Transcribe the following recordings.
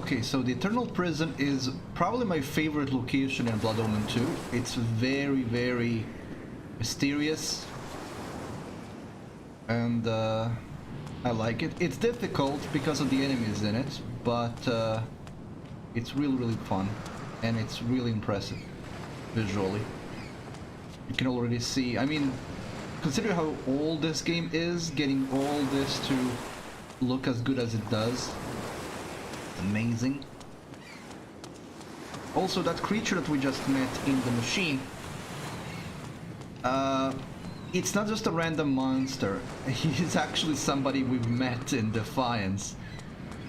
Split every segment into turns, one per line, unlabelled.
Okay, so the Eternal Prison is probably my favorite location in Blood Omen 2. It's very, very mysterious. And I like it. It's difficult because of the enemies in it, but it's really, really fun. And it's really impressive visually. You can already see, I mean, consider how old this game is, getting all this to look as good as it does. Amazing. Also, that creature that we just met in the machine, it's not just a random monster. He's actually somebody we've met in Defiance.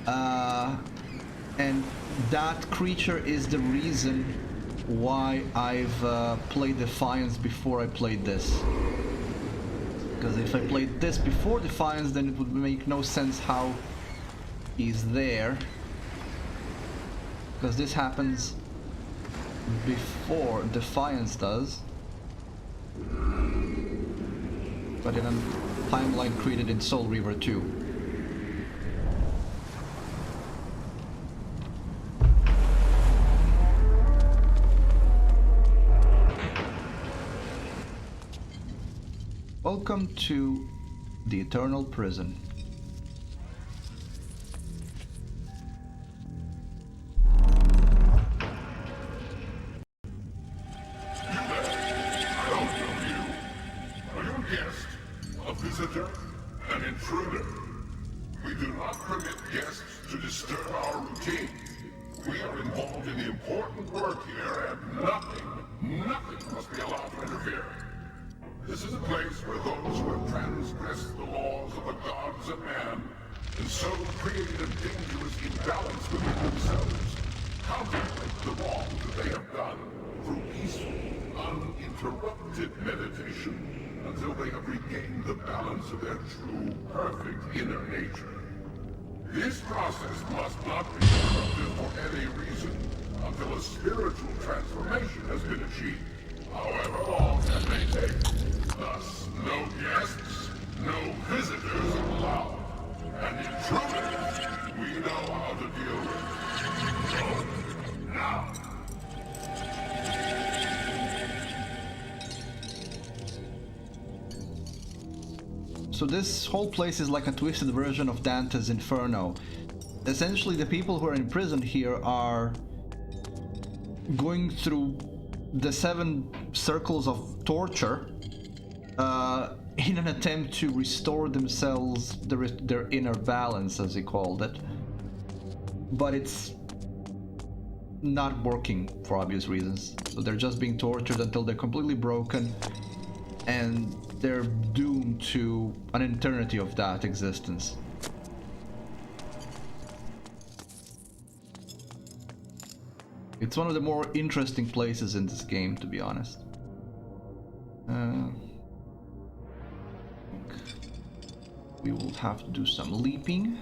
And that creature is the reason why I've played Defiance before I played this. Because if I played this before Defiance, then it would make no sense how he's there. Because this happens before Defiance does. But in a timeline created in Soul Reaver 2. Welcome to the Eternal Prison.
Visitor, an intruder. We do not permit guests to disturb our routine. We are involved in the important work here, and nothing must be allowed to interfere. This is a place where those who have transgressed the laws of the gods and man, and so created a dangerous imbalance within themselves, contemplate the wrong that they have done through peaceful, uninterrupted meditation, until they have regained the balance of their true, perfect inner nature. This process must not be interrupted for any reason until a spiritual transformation has been achieved, however long that may take. Thus, no guests, no visitors allowed. And intruders, we know how to deal with. So, now.
So this whole place is like a twisted version of Dante's Inferno. Essentially, the people who are imprisoned here are going through the 7 circles of torture in an attempt to restore themselves, their inner balance, as he called it. But it's not working for obvious reasons. So they're just being tortured until they're completely broken, and they're doomed to an eternity of that existence. It's one of the more interesting places in this game, to be honest. We will have to do some leaping.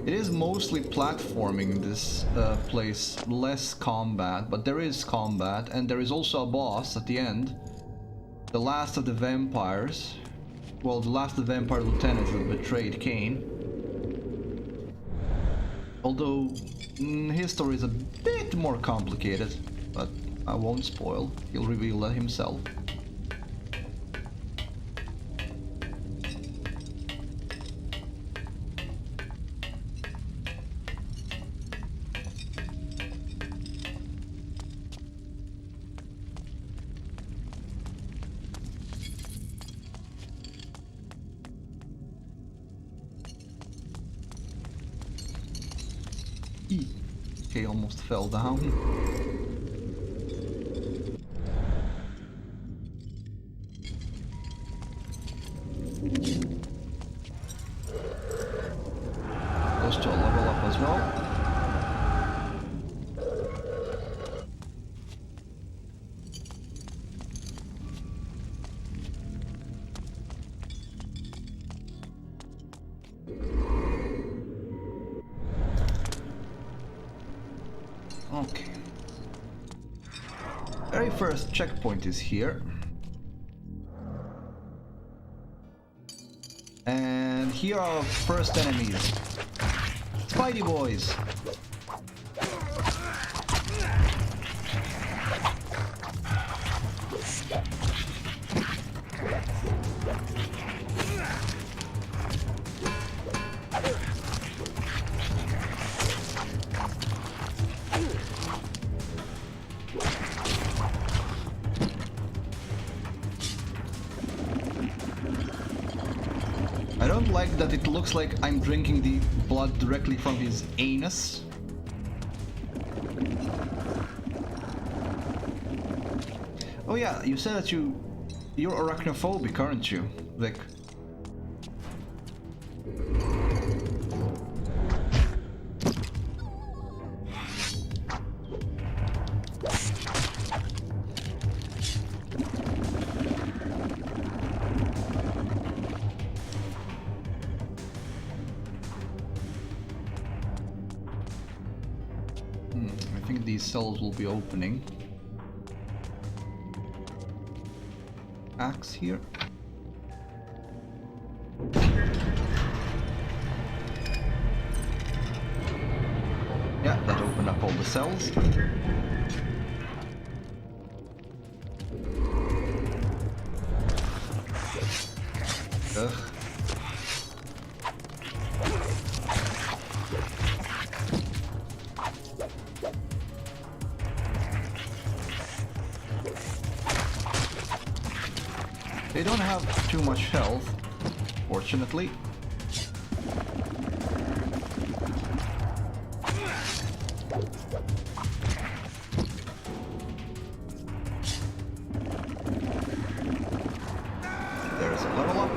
It is mostly platforming in this place, less combat, but there is combat, and there is also a boss at the end. The last of the vampires. Well, the last of the vampire lieutenants that betrayed Kain. Although his story is a bit more complicated, but I won't spoil. He'll reveal that himself. Okay, almost fell down. Close to a level up as well. Okay. Very first checkpoint is here. And here are our first enemies. Spidey boys! I don't like that it looks like I'm drinking the blood directly from his anus. Oh yeah, you said that you're arachnophobic, aren't you, Vic? I think these cells will be opening. Axe here. Yeah, that opened up all the cells. Ugh. They don't have too much health, fortunately. There's a level up.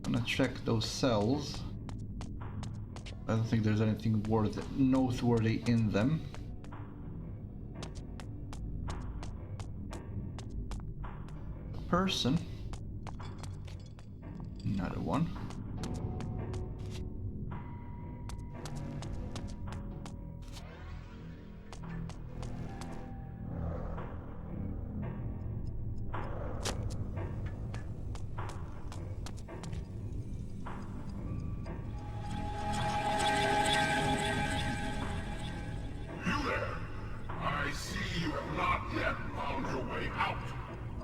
I'm gonna check those cells. I don't think there's anything noteworthy in them. Person. Another one.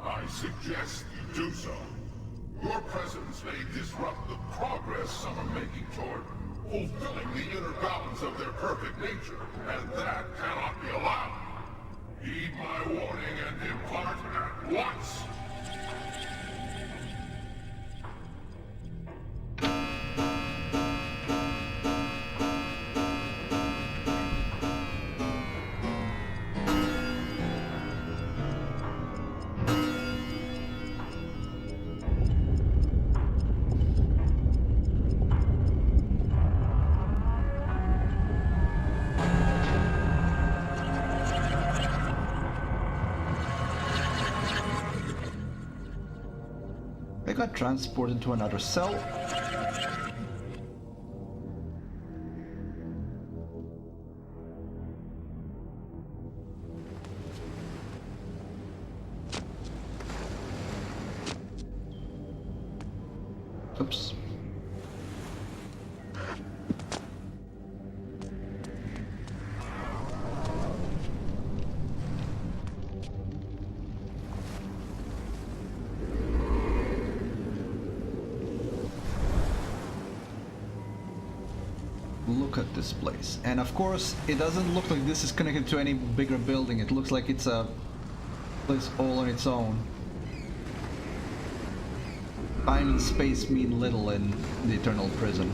I suggest you do so. Your presence may disrupt the progress some are making toward fulfilling the inner balance of their perfect nature, and that cannot be allowed. Heed my warning and depart at once!
They got transported to another cell. Oops. Look at this place. And of course, it doesn't look like this is connected to any bigger building. It looks like it's a place all on its own. Time and space mean little in the Eternal Prison.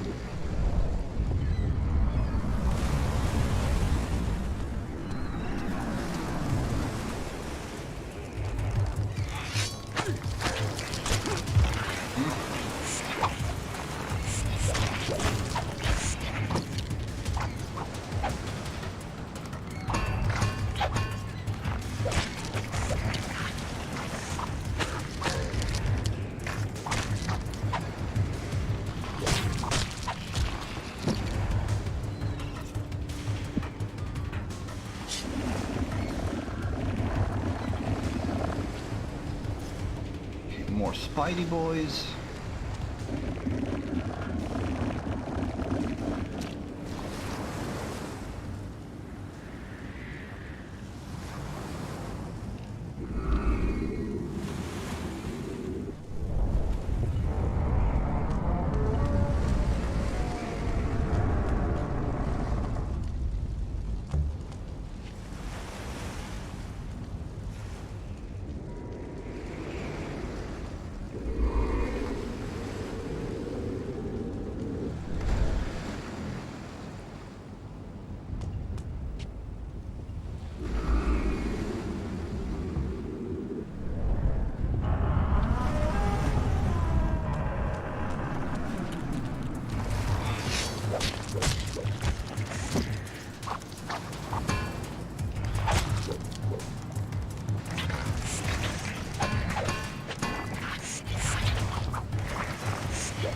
More Spidey boys.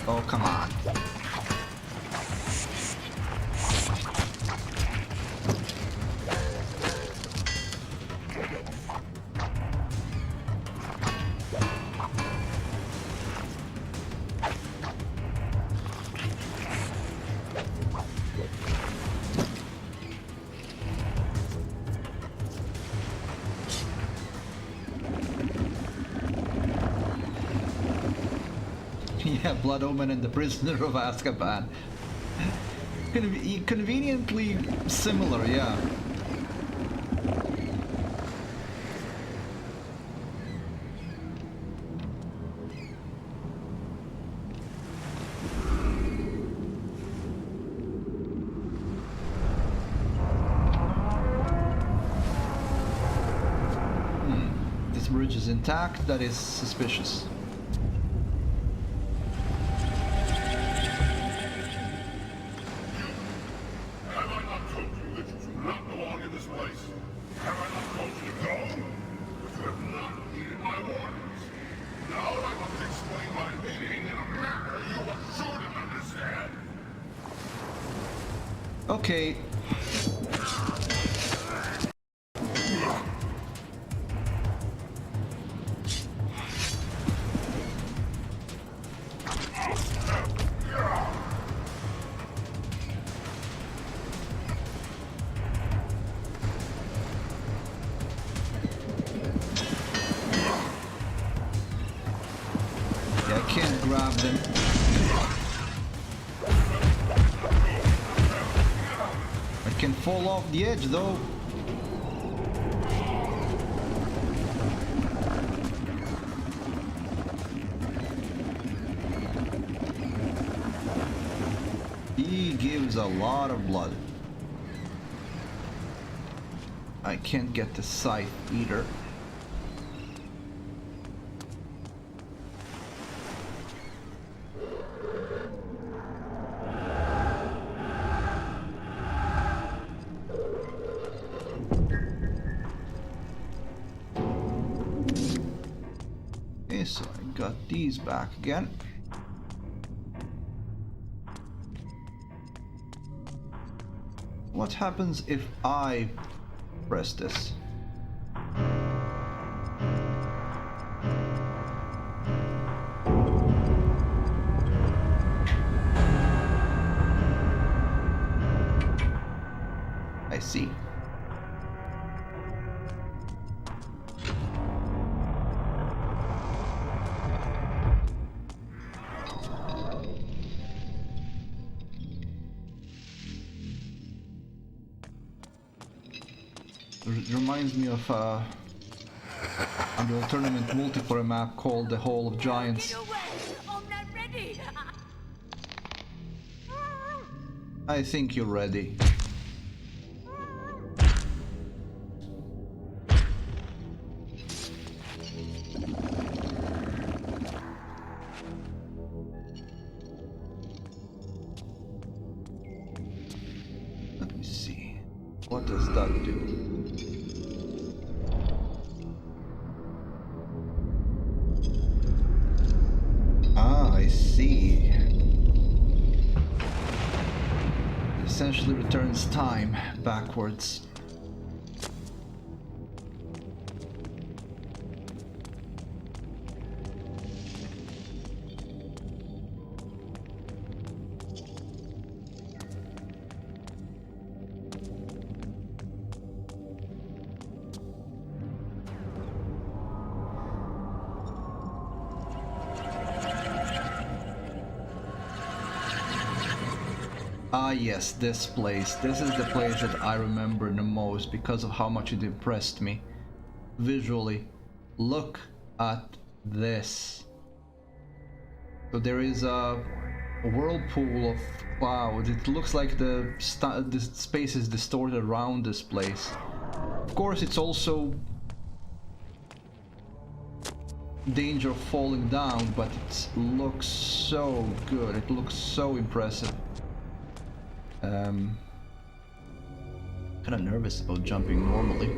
Oh, come on. Yeah, Blood Omen and the Prisoner of Azkaban. Conveniently similar, yeah. This bridge is intact, that is suspicious. Okay. Yeah, I can't grab them. I can fall off the edge though. He gives a lot of blood. I can't get the scythe either. So I got these back again. What happens if I press this? I see. It reminds me of an alternate multiplayer map called the Hall of Giants. I think you're ready. Let me see. What does that do? I see. It essentially returns time backwards. Ah yes, this place. This is the place that I remember the most because of how much it impressed me. Visually. Look at this. So there is a whirlpool of clouds. It looks like the space is distorted around this place. Of course, it's also danger of falling down, but it looks so good. It looks so impressive. Kind of nervous about jumping normally.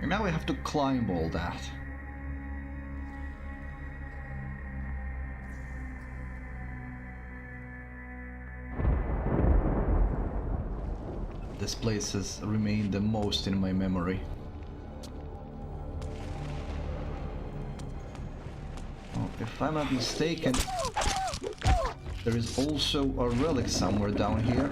And now we have to climb all that. This place has remained the most in my memory. Oh, if I'm not mistaken, there is also a relic somewhere down here.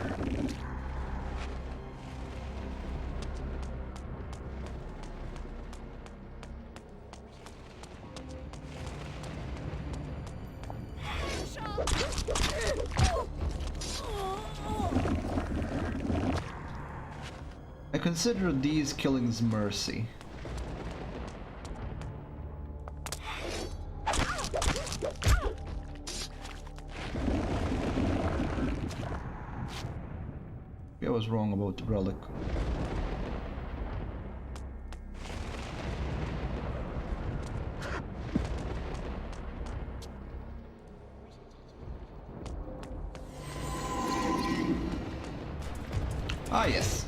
I consider these killings mercy. I was wrong about the relic. Ah, yes.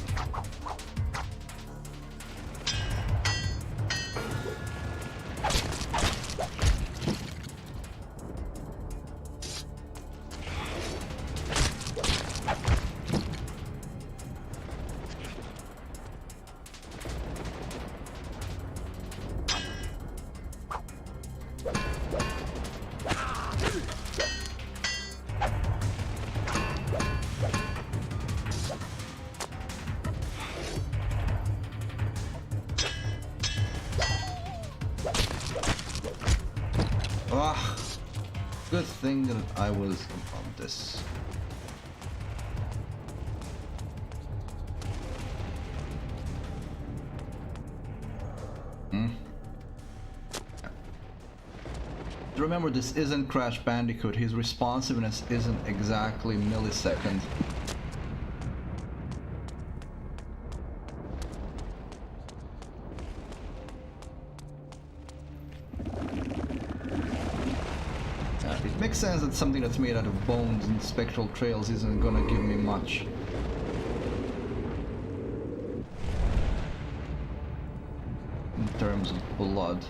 Ah, good thing that I was on this. Remember, this isn't Crash Bandicoot. His responsiveness isn't exactly millisecond. It makes sense that something that's made out of bones and spectral trails isn't gonna give me much. In terms of blood.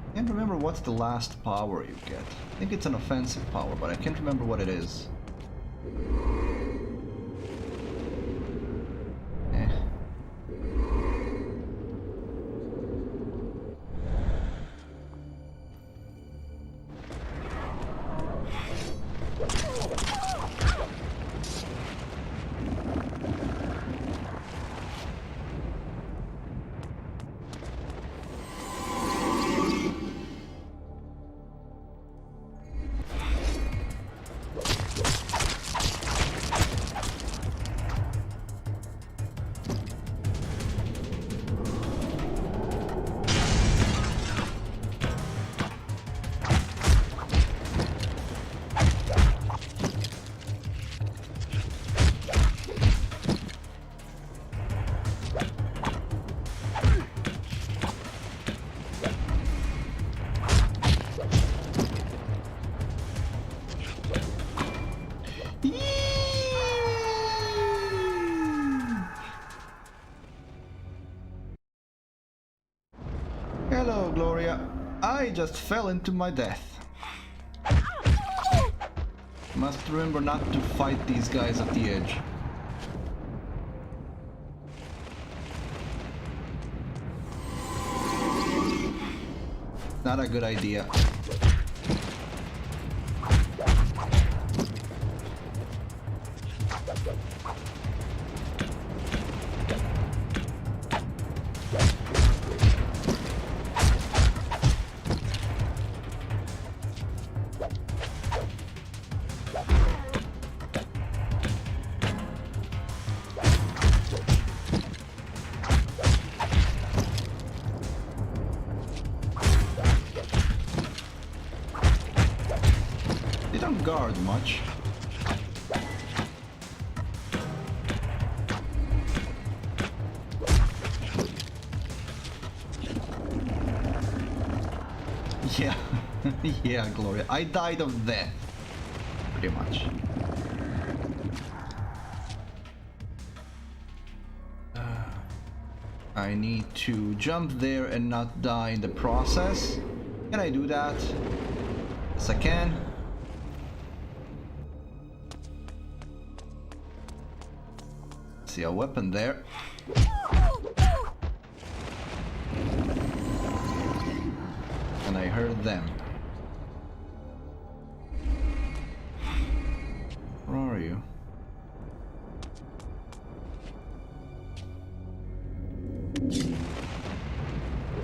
I can't remember what's the last power you get. I think it's an offensive power, but I can't remember what it is. Gloria. I just fell into my death. Must remember not to fight these guys at the edge. Not a good idea. They don't guard much. Yeah, yeah, Gloria. I died of death. Pretty much. I need to jump there and not die in the process. Can I do that? Yes, I can. See a weapon there. And I heard them. Where are you?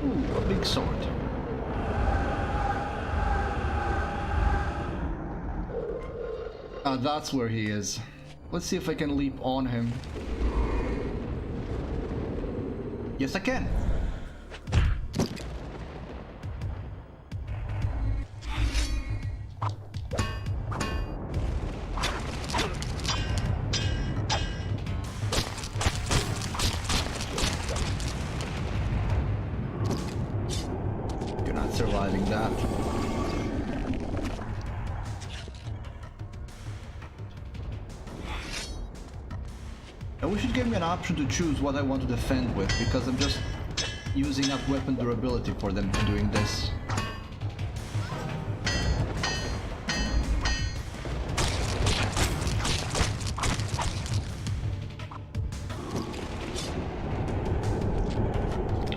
Ooh, a big sword. Ah, that's where he is. Let's see if I can leap on him. Yes, I can. You're not surviving that. I wish it gave me an option to choose what I want to defend with, because I'm just using up weapon durability for them doing this.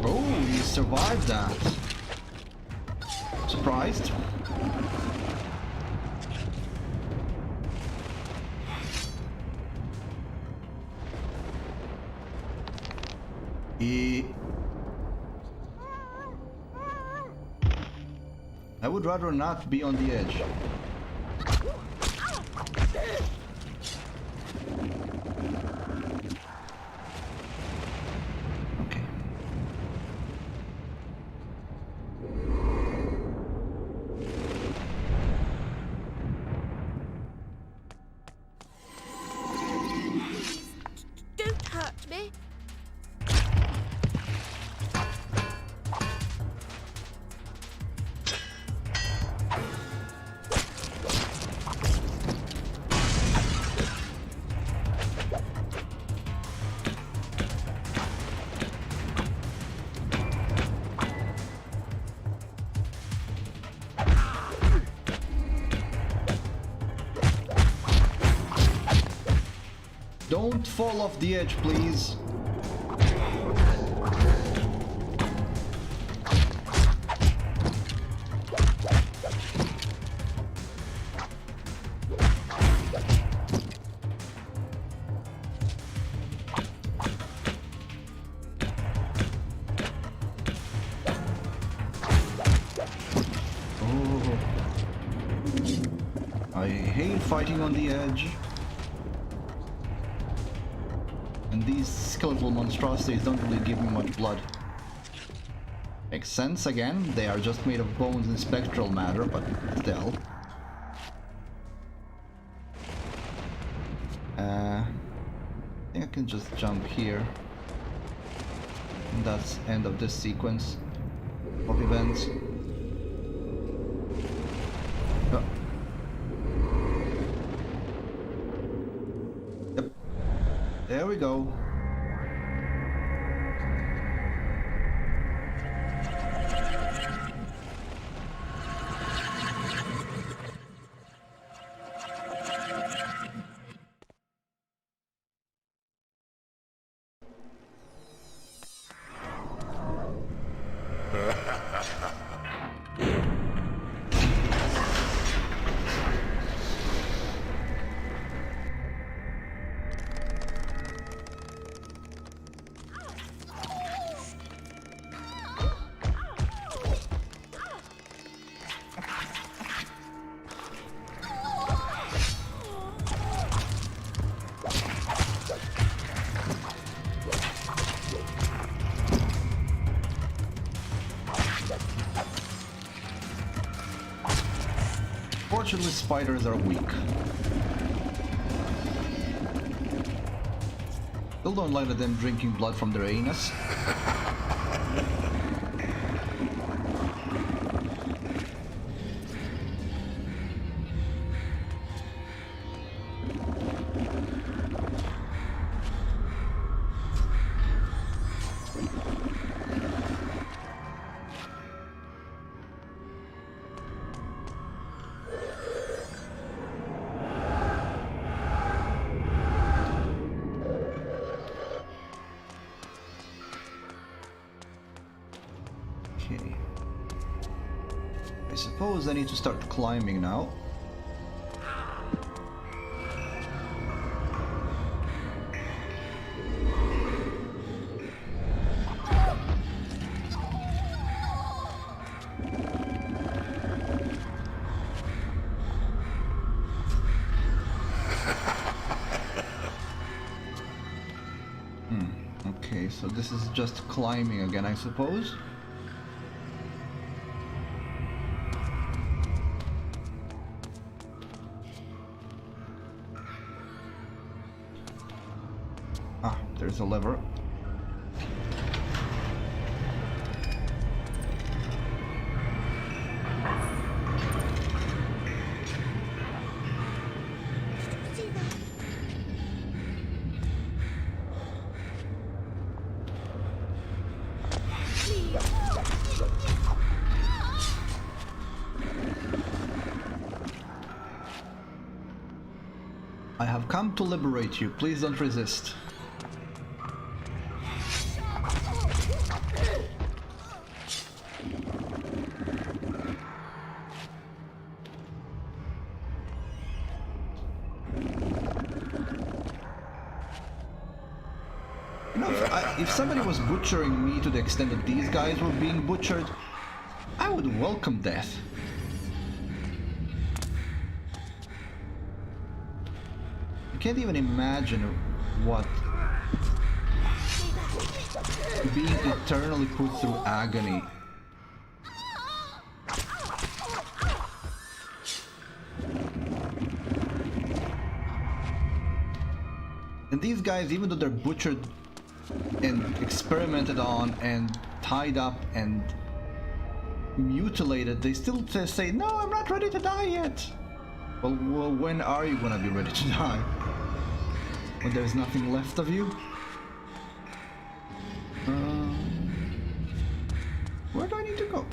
Oh, he survived that. Surprised? I would rather not be on the edge. Okay.
Don't hurt me.
Don't fall off the edge, please. Oh. I hate fighting on the edge. And these skeletal monstrosities don't really give me much blood. Makes sense again, they are just made of bones and spectral matter, but still. I think I can just jump here. And that's end of this sequence of events. Oh. Yep. There we go. Unfortunately, spiders are weak. Still don't like them drinking blood from their anus. Okay. I suppose I need to start climbing now. Okay, so this is just climbing again, I suppose. Ah, there's a lever. I have come to liberate you. Please don't resist. You know, if somebody was butchering me to the extent that these guys were being butchered, I would welcome death. I can't even imagine what being eternally put through agony. And these guys, even though they're butchered and experimented on and tied up and mutilated, they still say, "No, I'm not ready to die yet." Well, when are you gonna be ready to die? When there's nothing left of you? Where do I need to go?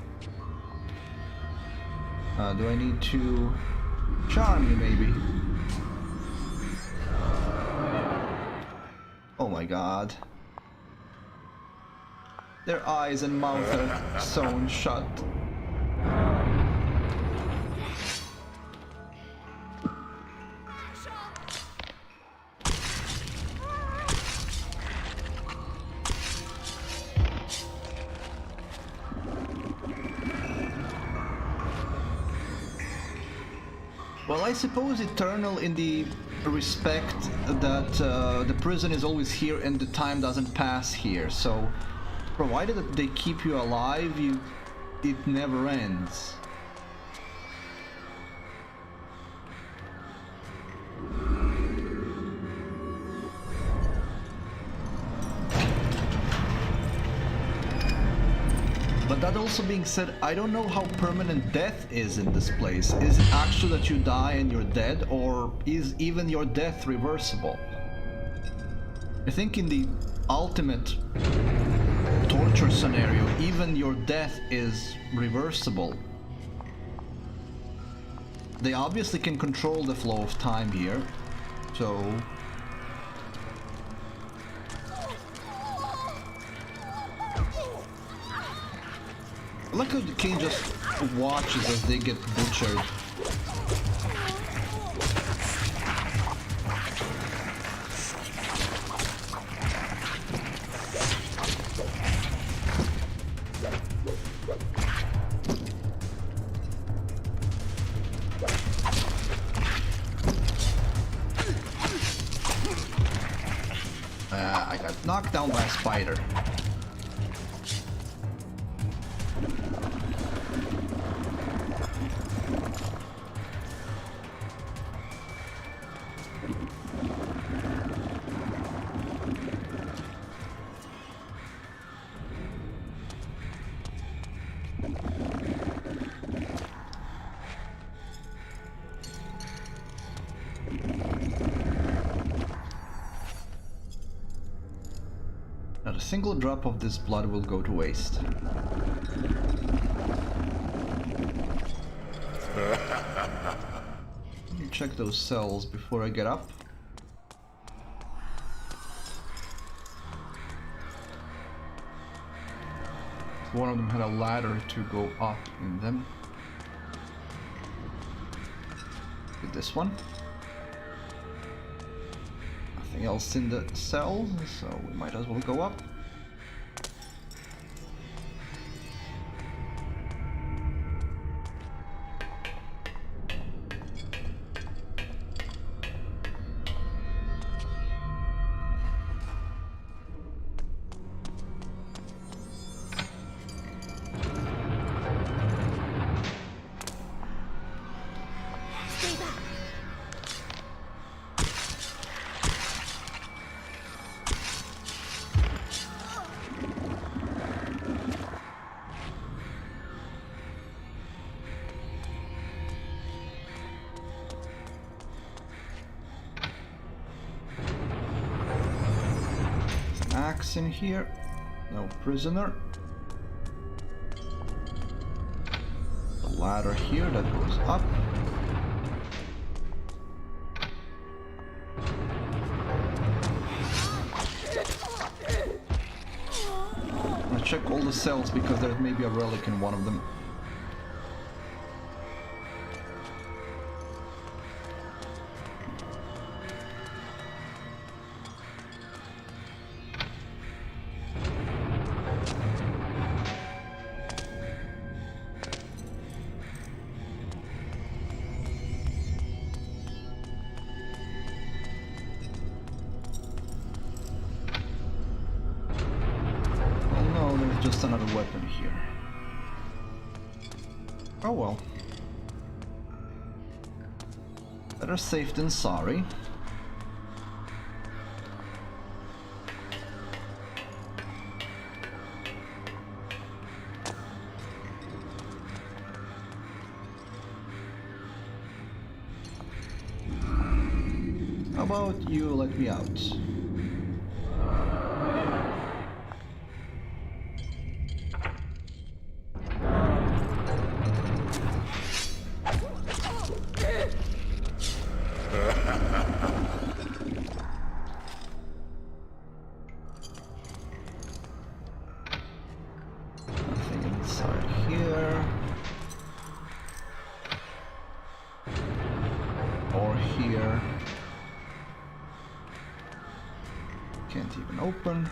Do I need to charm you, maybe? Oh my god. Their eyes and mouth are sewn shut. Well, I suppose eternal in the respect that the prison is always here and the time doesn't pass here, so provided that they keep you alive, it never ends. But that also being said, I don't know how permanent death is in this place. Is it actually that you die and you're dead, or is even your death reversible? I think in the ultimate torture scenario, even your death is reversible. They obviously can control the flow of time here, so... I like how the king just watches as they get butchered. I got knocked down by a spider. single drop of this blood will go to waste. Let me check those cells before I get up. One of them had a ladder to go up in them. With this one. Nothing else in the cell, so we might as well go up. Axe in here, no prisoner. The ladder here that goes up. I'm gonna check all the cells because there may be a relic in one of them. Just another weapon here. Oh well. Better safe than sorry. How about you let me out? Can't even open.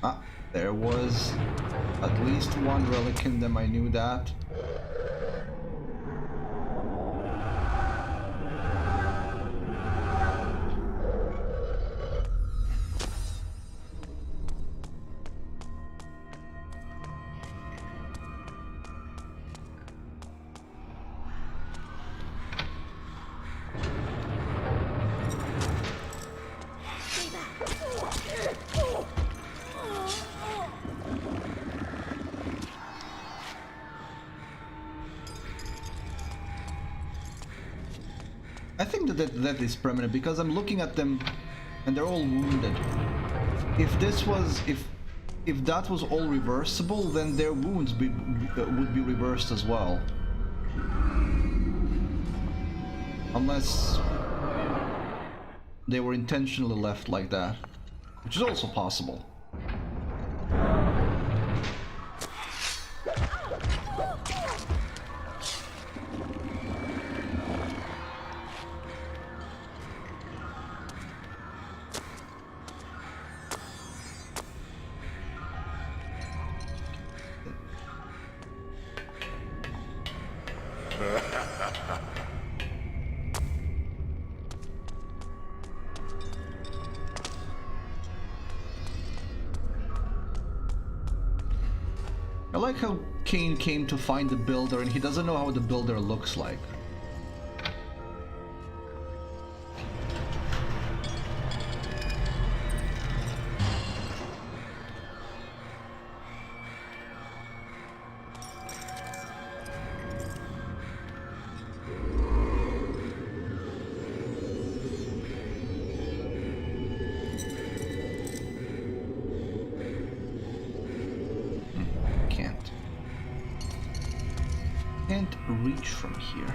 Ah, there was at least one relic in them, I knew that. I think that is permanent because I'm looking at them and they're all wounded. If this was, if that was all reversible, then their wounds would be reversed as well. Unless they were intentionally left like that, which is also possible. I like how Kain came to find the builder and he doesn't know how the builder looks like. can't reach from here.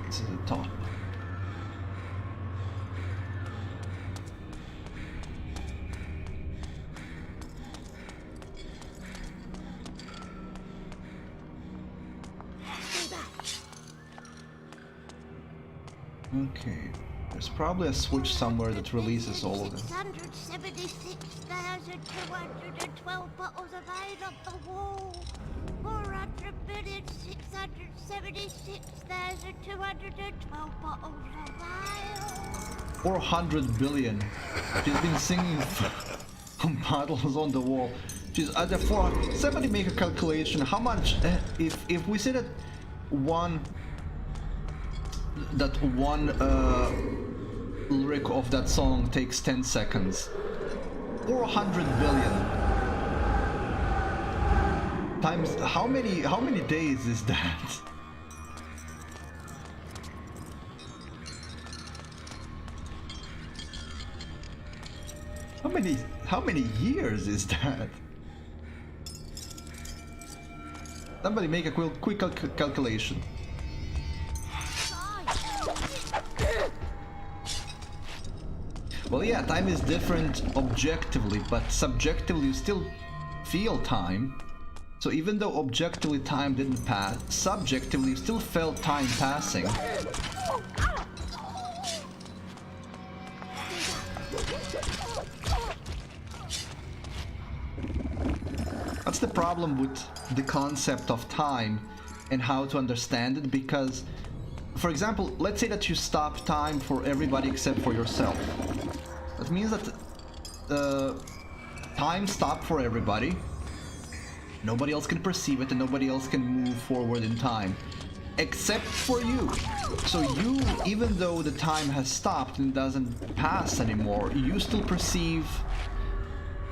This is the top. Okay, there's probably a switch somewhere that releases all of them.
676,212 bottles of aid up the wall. 476,212 bottles of ale.
400 billion. She's been singing from bottles on the wall. She's at the 400. Somebody make a calculation. How much? If we say that one lyric of that song takes 10 seconds. 400 billion times how many days is that? How many years is that? Somebody make a quick calculation. Well, yeah, time is different objectively, but subjectively you still feel time. So even though objectively time didn't pass, subjectively you still felt time passing. That's the problem with the concept of time and how to understand it, because, for example, let's say that you stop time for everybody except for yourself. That means that time stopped for everybody. Nobody else can perceive it and nobody else can move forward in time. Except for you. So you, even though the time has stopped and doesn't pass anymore, you still perceive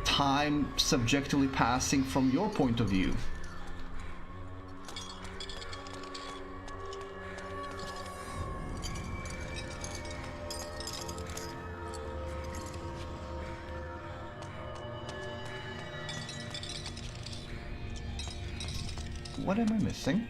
time subjectively passing from your point of view. What am I missing?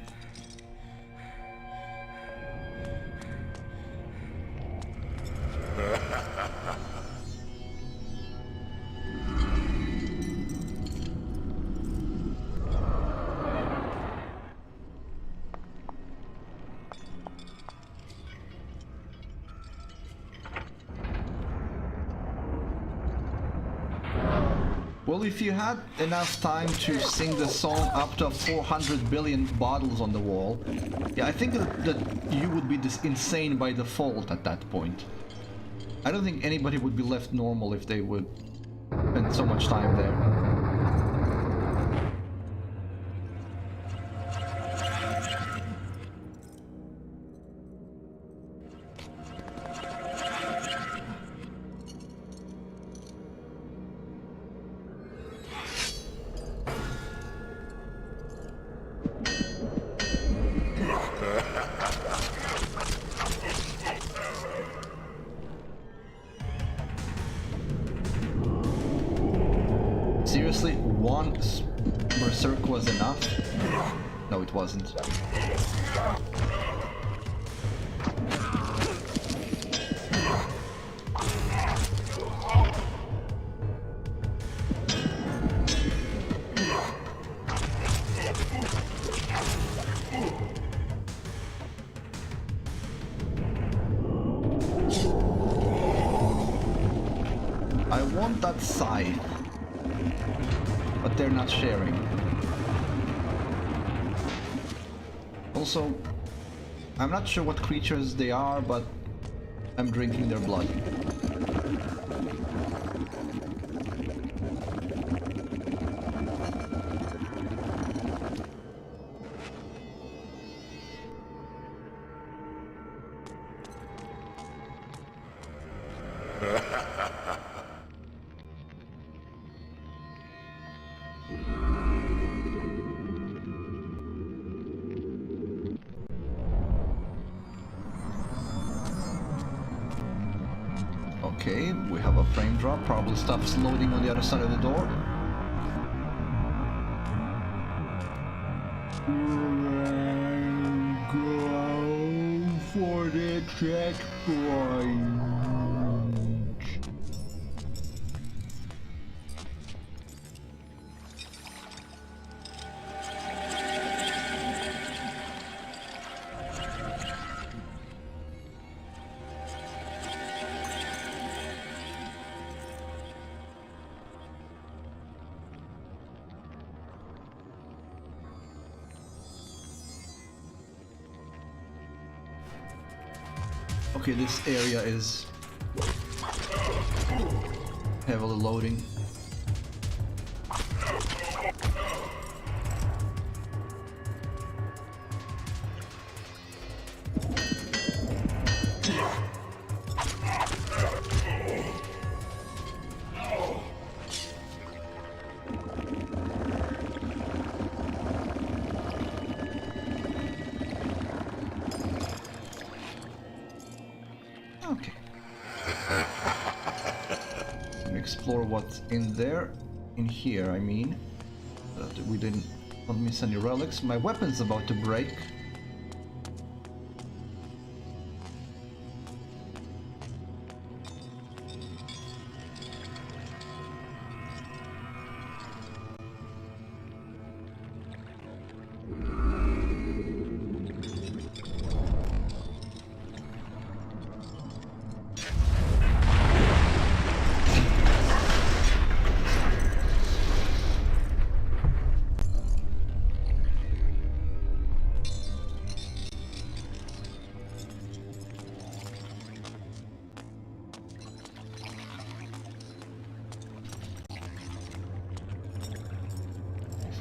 Well, if you had enough time to sing the song up to 400 billion bottles on the wall, yeah, I think that you would be insane by default at that point. I don't think anybody would be left normal if they would spend so much time there. Seriously, one berserk was enough? No, it wasn't. I want that scythe. But they're not sharing. Also, I'm not sure what creatures they are, but I'm drinking their blood. Okay, we have a frame drop. Probably stuff's loading on the other side of the door. Go for the checkpoint. Okay, this area is heavily loading. Okay. Let me explore what's in there. In here, I mean. That we don't miss any relics. My weapon's about to break.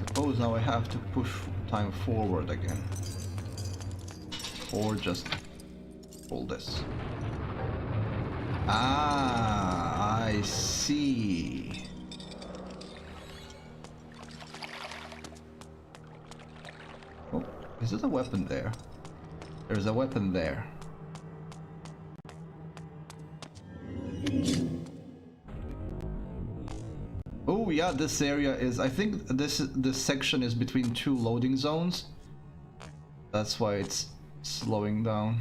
Suppose now I have to push time forward again. Or just pull this. Ah, I see. Oh, is there a weapon there? There's a weapon there. Oh yeah, this area is, I think this section is between two loading zones. That's why it's slowing down.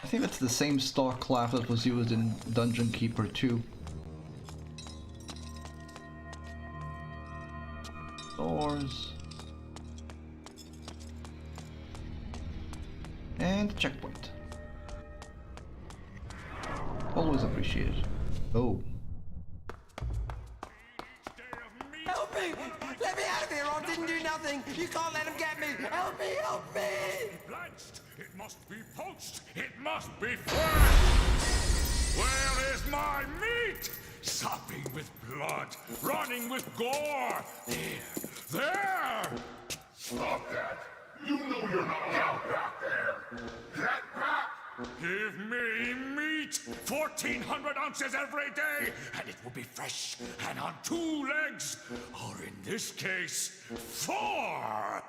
I think that's the same stock clap that was used in Dungeon Keeper 2. Doors. And checkpoint. Always appreciated. Oh.
Help me! Let me out of here! I didn't do nothing! You can't let him get me! Help me! Help me!
Blanched! It must be poached! It must be fried! Where is my meat? Sopping with blood, running with gore! There! Stop that! You know you're not allowed back there! Get back! Give me meat! 1,400 ounces every day, and it will be fresh and on 2 legs, or in this case, 4!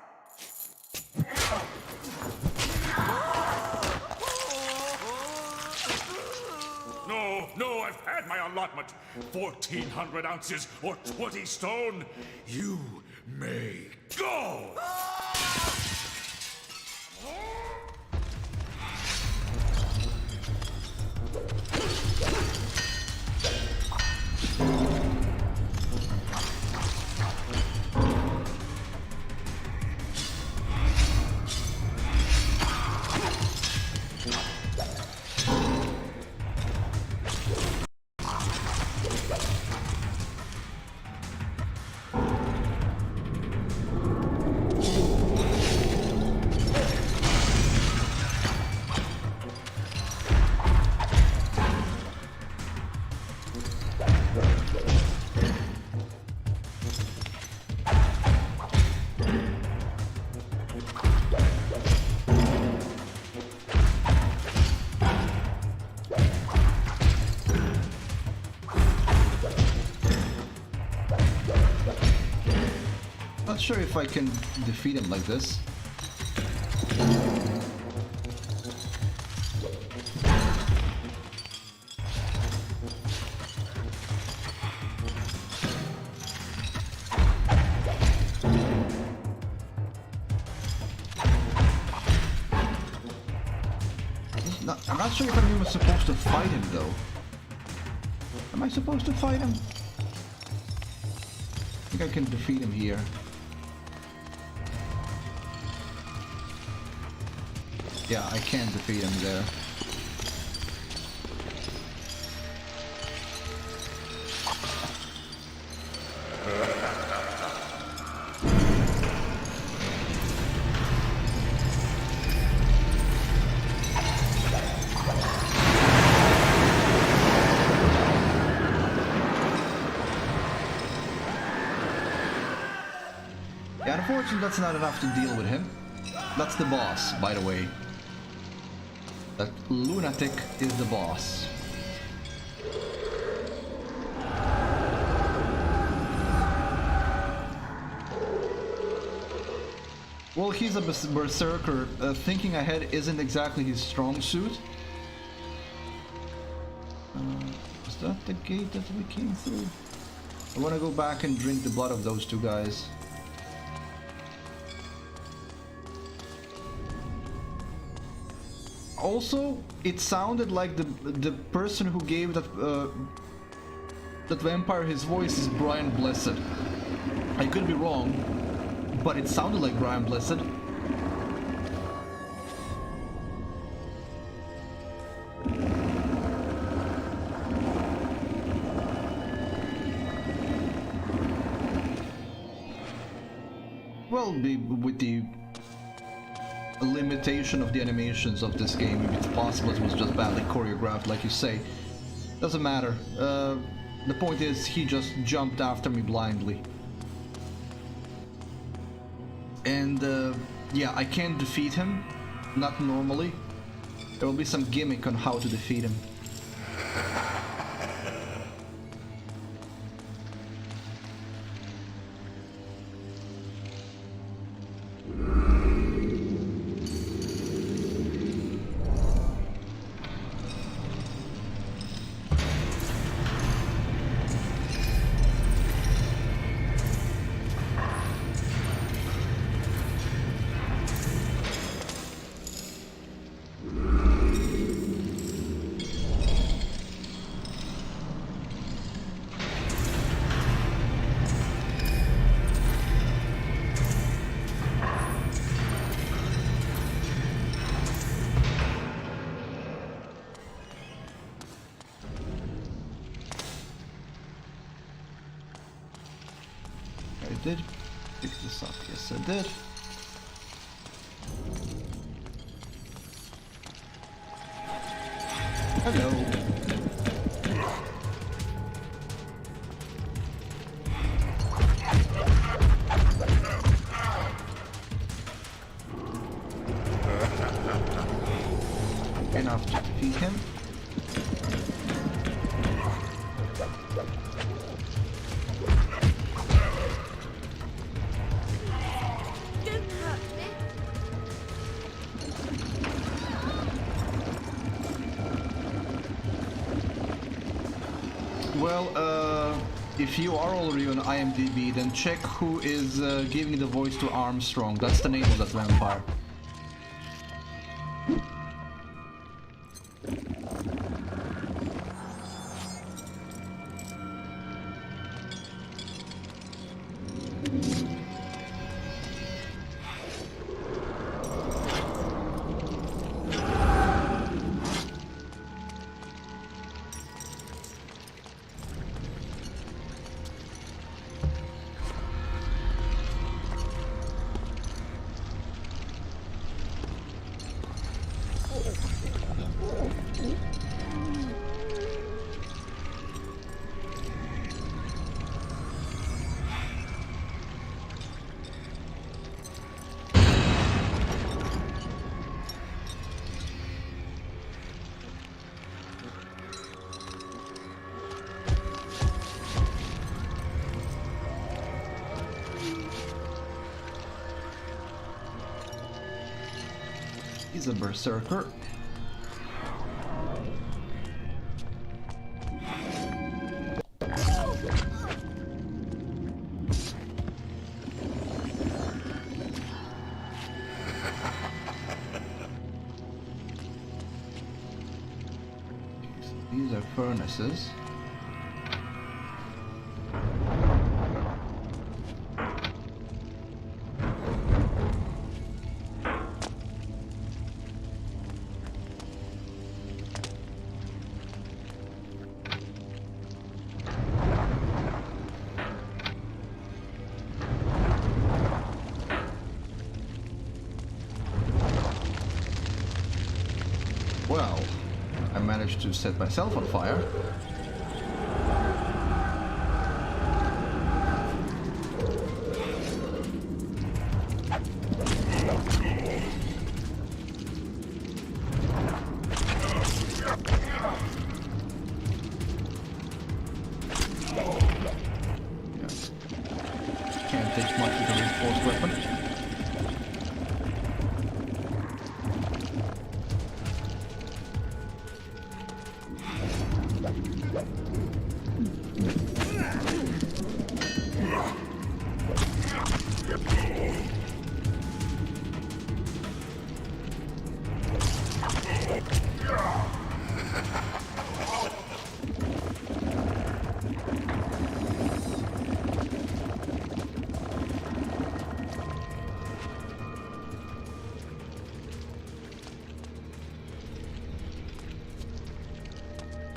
No, I've had my allotment. 1,400 ounces or 20 stone. You may go!
sure if I can defeat him like this. I'm not sure if I'm even supposed to fight him though. Am I supposed to fight him? I think I can defeat him here. Yeah, I can defeat him there. Yeah, unfortunately that's not enough to deal with him. That's the boss, by the way. That lunatic is the boss. Well, he's a berserker. Thinking ahead isn't exactly his strong suit. Is that the gate that we came through? I want to go back and drink the blood of those two guys. Also, it sounded like the person who gave that that vampire his voice is Brian Blessed. I could be wrong, but it sounded like Brian Blessed. Well, with the limitation of the animations of this game, if it's possible it was just badly choreographed, like you say. Doesn't matter. The point is, he just jumped after me blindly. And yeah, I can't defeat him. Not normally. There will be some gimmick on how to defeat him. I did pick this up. Yes, I did. Hello. Enough to defeat him. Well, if you are already on IMDb, then check who is giving the voice to Armstrong. That's the name of that vampire. He's a berserker. These are furnaces. Well, I managed to set myself on fire. Can't take much with a reinforced weapon.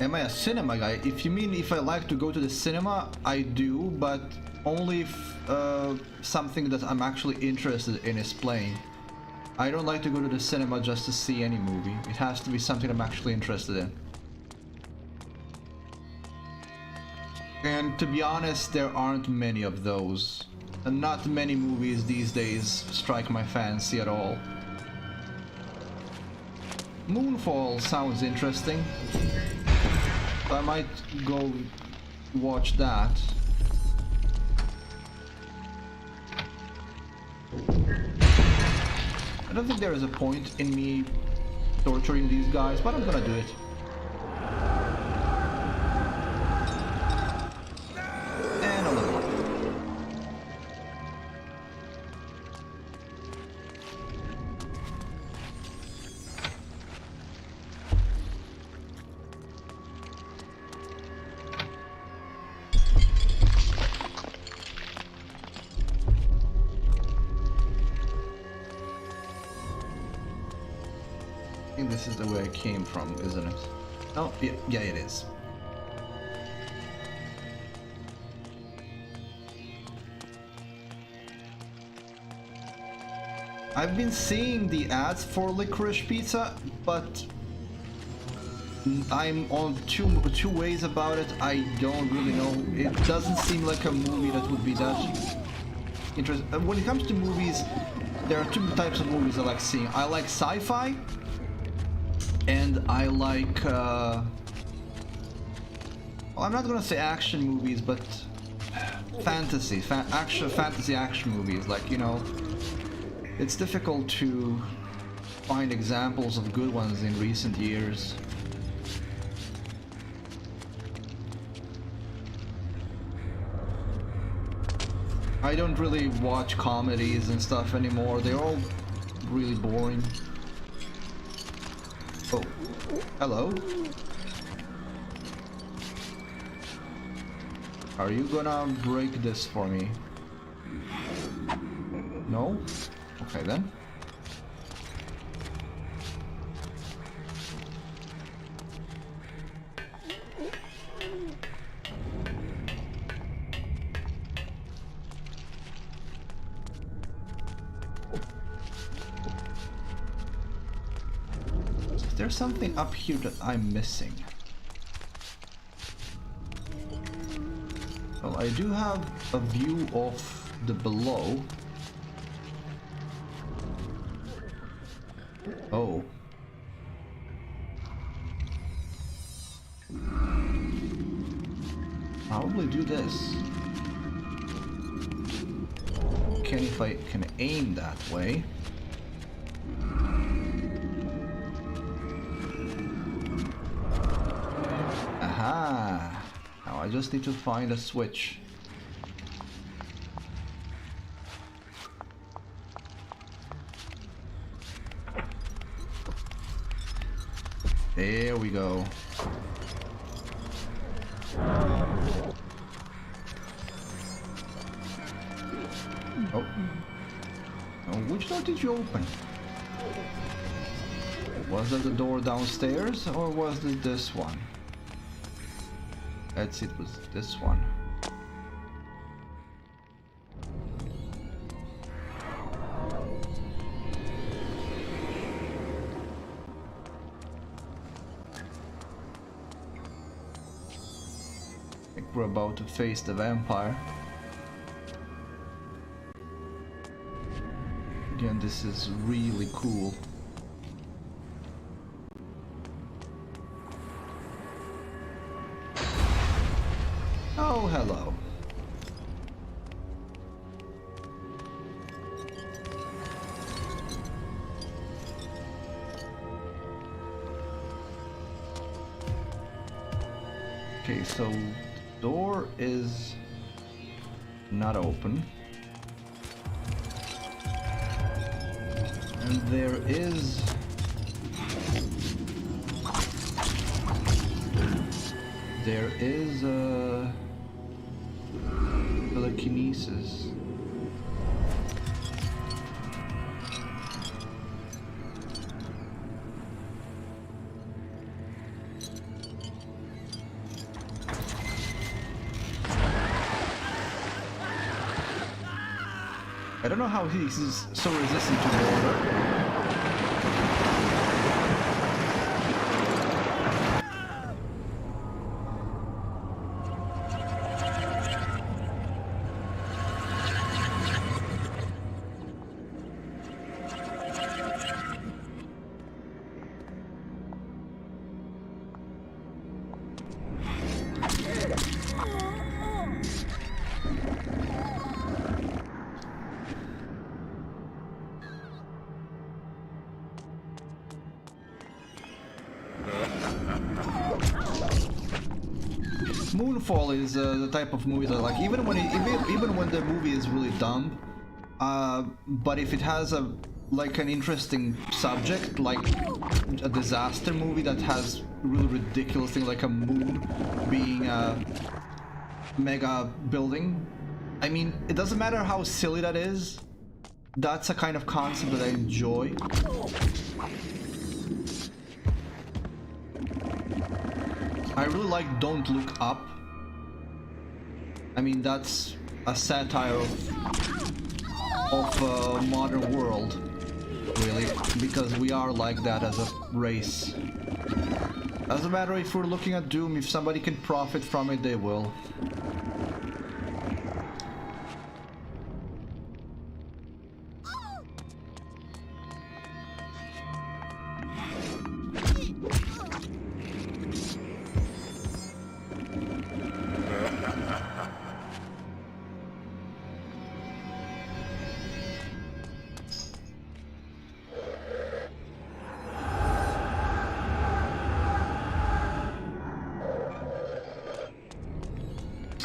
Am I a cinema guy? If you mean if I like to go to the cinema, I do, but only if something that I'm actually interested in is playing. I don't like to go to the cinema just to see any movie. It has to be something I'm actually interested in. And to be honest, there aren't many of those. And not many movies these days strike my fancy at all. Moonfall sounds interesting. I might go watch that. I don't think there is a point in me torturing these guys, but I'm gonna do it. And another one. I think this is the way I came from, isn't it? Oh, yeah, it is. I've been seeing the ads for Licorice Pizza, but I'm on two ways about it. I don't really know. It doesn't seem like a movie that would be that interesting. When it comes to movies, there are two types of movies I like seeing. I like sci-fi, and I like well, I'm not gonna say action movies, but fantasy action movies. Like, you know, it's difficult to find examples of good ones in recent years. I don't really watch comedies and stuff anymore. They're all really boring. Oh, hello. Are you gonna break this for me? No? Okay then. Is there something up here that I'm missing? Well, I do have a view of the below. Oh. Probably do this. If I can aim that way. just need to find a switch. There we go. Oh. Oh, which door did you open? Was that the door downstairs or was it this one? Let's see, it was this one. I think we're about to face the vampire. Again, this is really cool. Oh, hello. Okay, so the door is not open. And there is a telekinesis. I don't know how he's so resistant to water. Moonfall is the type of movie that, like, even when the movie is really dumb, but if it has an interesting subject, like a disaster movie that has really ridiculous things like a moon being a mega building, I mean, it doesn't matter how silly that is. That's a kind of concept that I enjoy. I really like Don't Look Up. I mean, that's a satire of modern world, really, because we are like that as a race. Doesn't matter if we're looking at Doom, if somebody can profit from it, they will.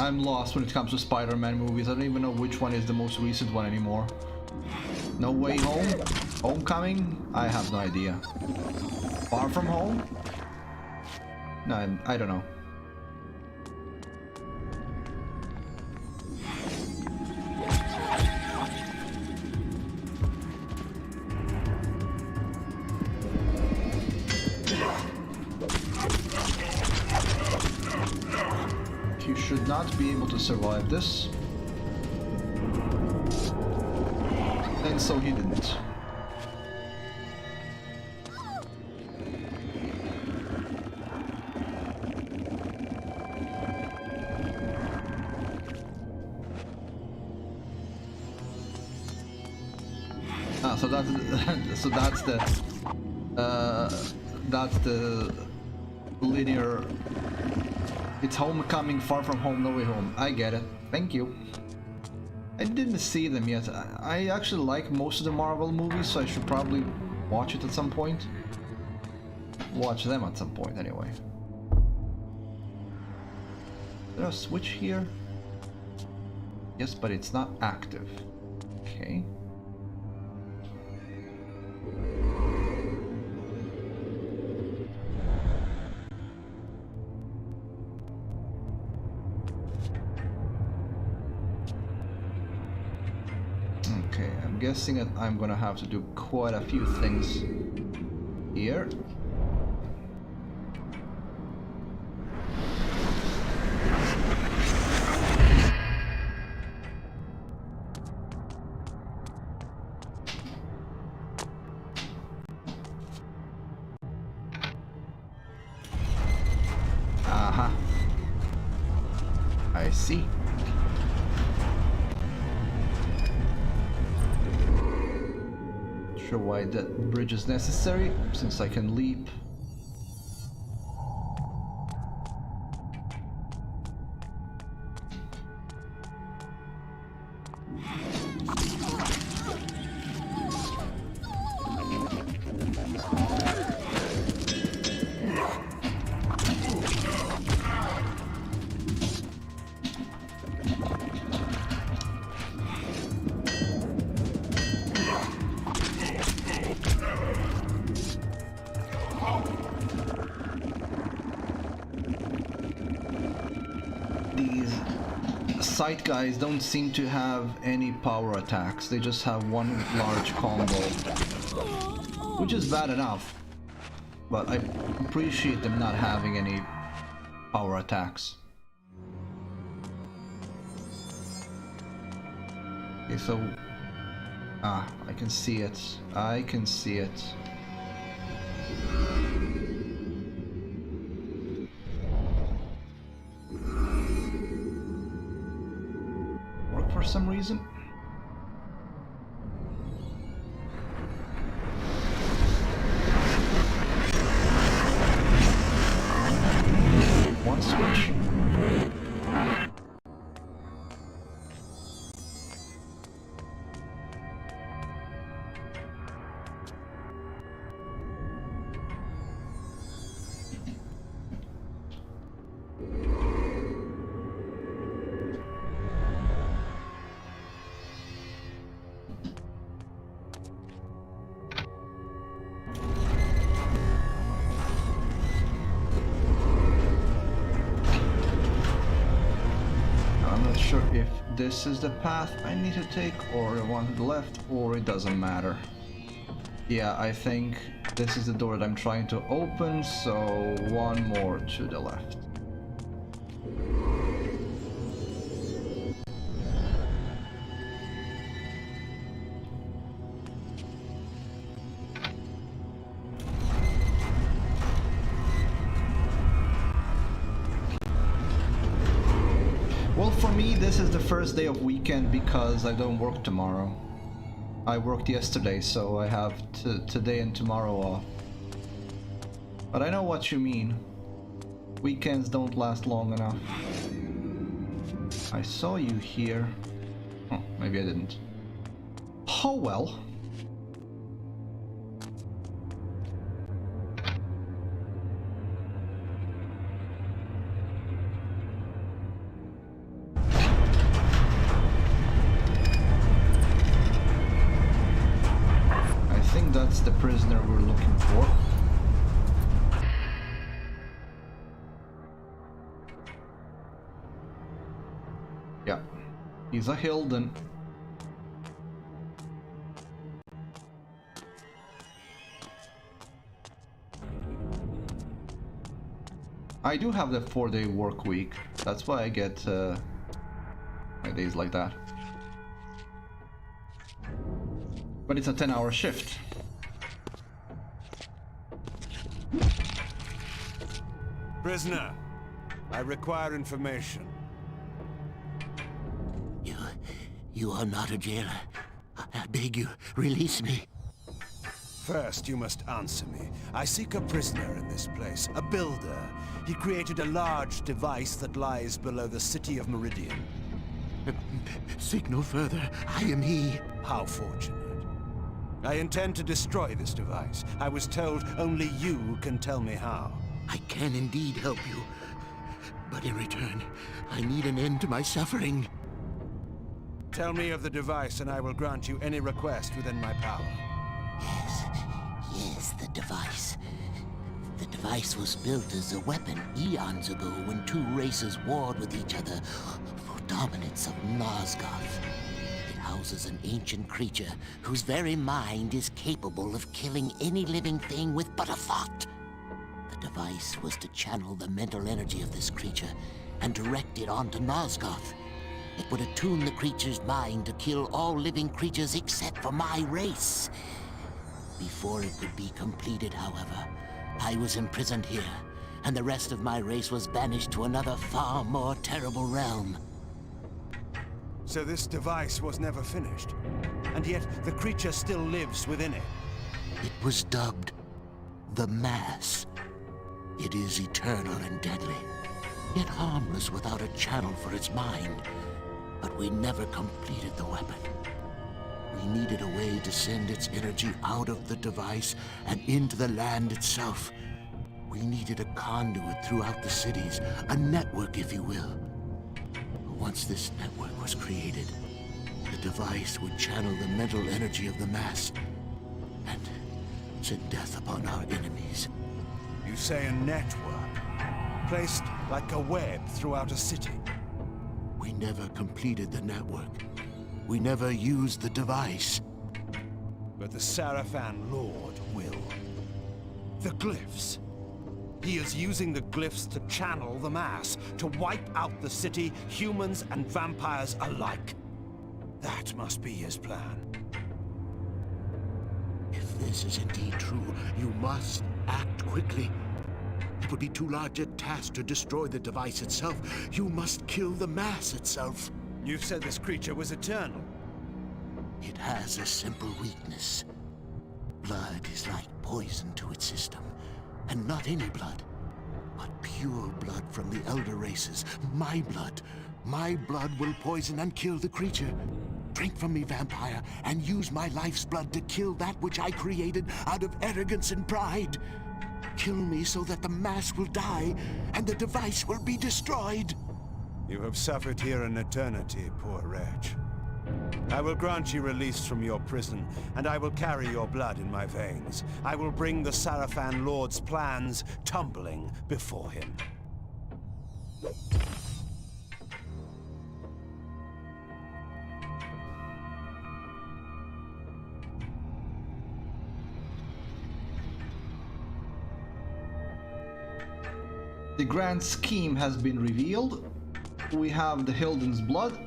I'm lost when it comes to Spider-Man movies. I don't even know which one is the most recent one anymore. No Way Home? Homecoming? I have no idea. Far From Home? No, I don't know. You should not be able to survive this. And so he didn't. Ah, so that's the linear. It's Homecoming, Far From Home, No Way Home. I get it. Thank you. I didn't see them yet. I actually like most of the Marvel movies, so I should probably watch it at some point. Watch them at some point, anyway. there a switch here? Yes, but it's not active. Okay. Okay, I'm guessing that I'm gonna have to do quite a few things here. Aha. I see. Sure why that bridge is necessary, since I can leap. These sight guys don't seem to have any power attacks. They just have one large combo, which is bad enough, but I appreciate them not having any power attacks. Okay, so I can see it. I can see it. For some reason. One switch. Sure if this is the path I need to take or the one to the left, or it doesn't matter. Yeah, I think this is the door that I'm trying to open, so one more to the left. Well, for me, this is the first day of weekend because I don't work tomorrow. I worked yesterday, so I have today and tomorrow off. But I know what you mean. Weekends don't last long enough. I saw you here. Oh, maybe I didn't. Oh well. That's the prisoner we're looking for. Yeah, he's a Hilden. I do have the 4-day work week. That's why I get my days like that. But it's a 10-hour shift.
Prisoner, I require information.
You are not a jailer. I beg you, release me.
First, you must answer me. I seek a prisoner in this place, a builder. He created a large device that lies below the city of Meridian.
Seek no further. I am he.
How fortunate. I intend to destroy this device. I was told only you can tell me how.
I can indeed help you, But in return, I need an end to my suffering.
Tell me of the device and I will grant you any request within my power.
Yes, the device. The device was built as a weapon eons ago when two races warred with each other for dominance of Nosgoth. It houses an ancient creature whose very mind is capable of killing any living thing with but a thought. The device was to channel the mental energy of this creature and direct it onto Nosgoth. It would attune the creature's mind to kill all living creatures except for my race. Before it could be completed, however, I was imprisoned here, and the rest of my race was banished to another far more terrible realm.
So this device was never finished, and yet the creature still lives within it.
It was dubbed the Mass. It is eternal and deadly, yet harmless without a channel for its mind. But we never completed the weapon. We needed a way to send its energy out of the device and into the land itself. We needed a conduit throughout the cities, a network, if you will. Once this network was created, the device would channel the mental energy of the Mass and send death upon our enemies.
You say a network, placed like a web throughout a city.
We never completed the network. We never used the device.
But the Sarafan Lord will. The glyphs. He is using the glyphs to channel the Mass, to wipe out the city, humans and vampires alike. That must be his plan.
If this is indeed true, you must act quickly. It would be too large a task to destroy the device itself. You must kill the Mass itself.
You said this creature was eternal.
It has a simple weakness. Blood is like poison to its system. And not any blood, but pure blood from the elder races. My blood. My blood will poison and kill the creature. Drink from me, vampire, and use my life's blood to kill that which I created out of arrogance and pride. Kill me so that the Mass will die, and the device will be destroyed.
You have suffered here an eternity, poor wretch. I will grant you release from your prison, and I will carry your blood in my veins. I will bring the Sarafan Lord's plans tumbling before him.
The grand scheme has been revealed. We have the Hilden's blood.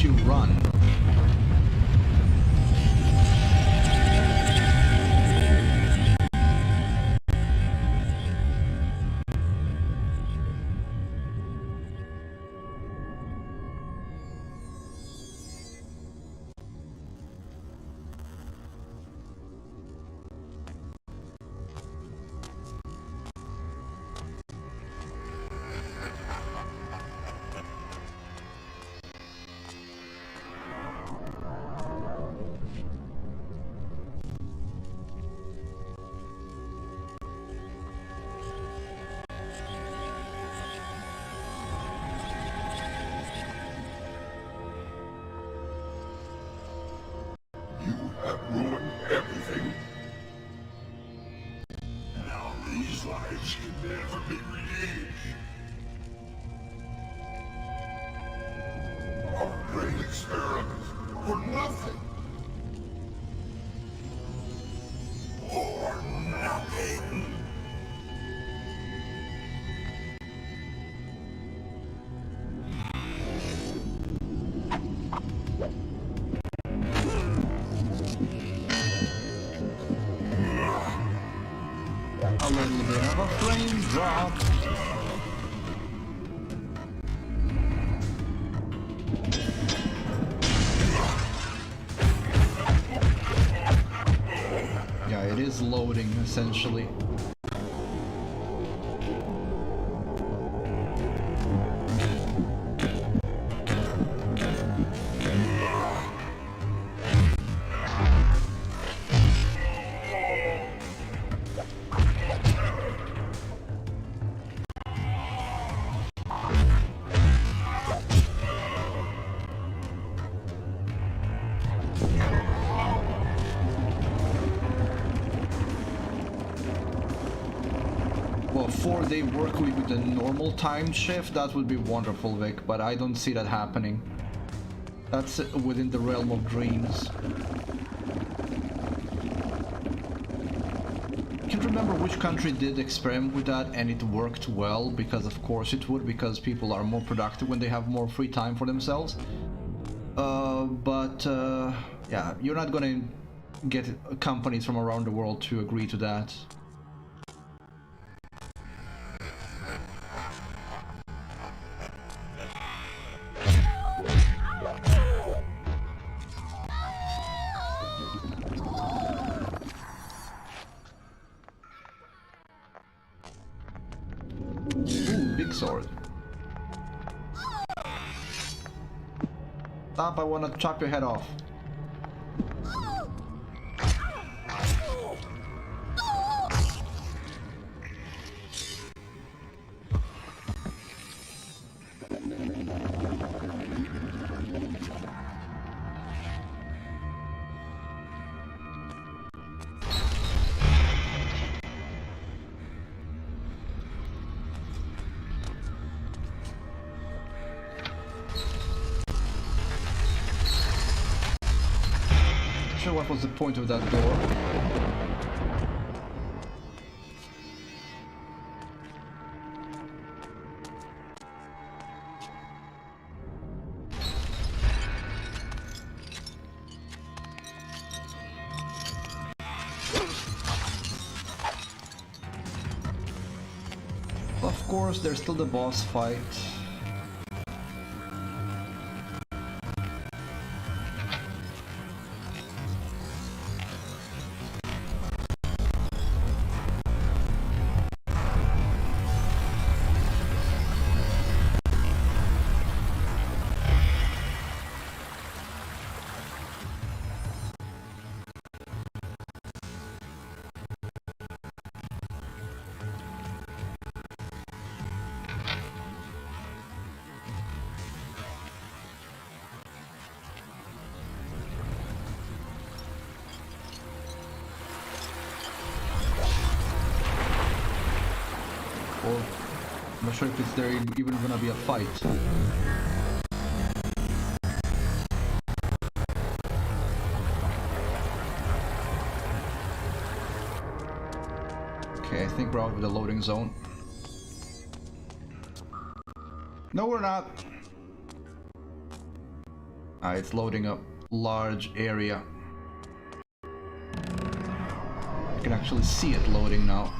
You run. raindrop. Yeah, it is loading essentially. Well, 4-day work week with the normal time shift, that would be wonderful, Vic, but I don't see that happening. That's within the realm of dreams. I can't remember which country did experiment with that and it worked well, because of course it would, because people are more productive when they have more free time for themselves. Yeah, you're not gonna get companies from around the world to agree to that. Big sword. Stop, I wanna chop your head off. Sure, what was the point of that door? Of course, there's still the boss fight. I'm not sure if it's there even gonna be a fight. Okay, I think we're out of the loading zone. No, we're not. It's loading a large area. I can actually see it loading now.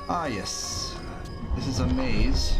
Ah, yes. This is a maze.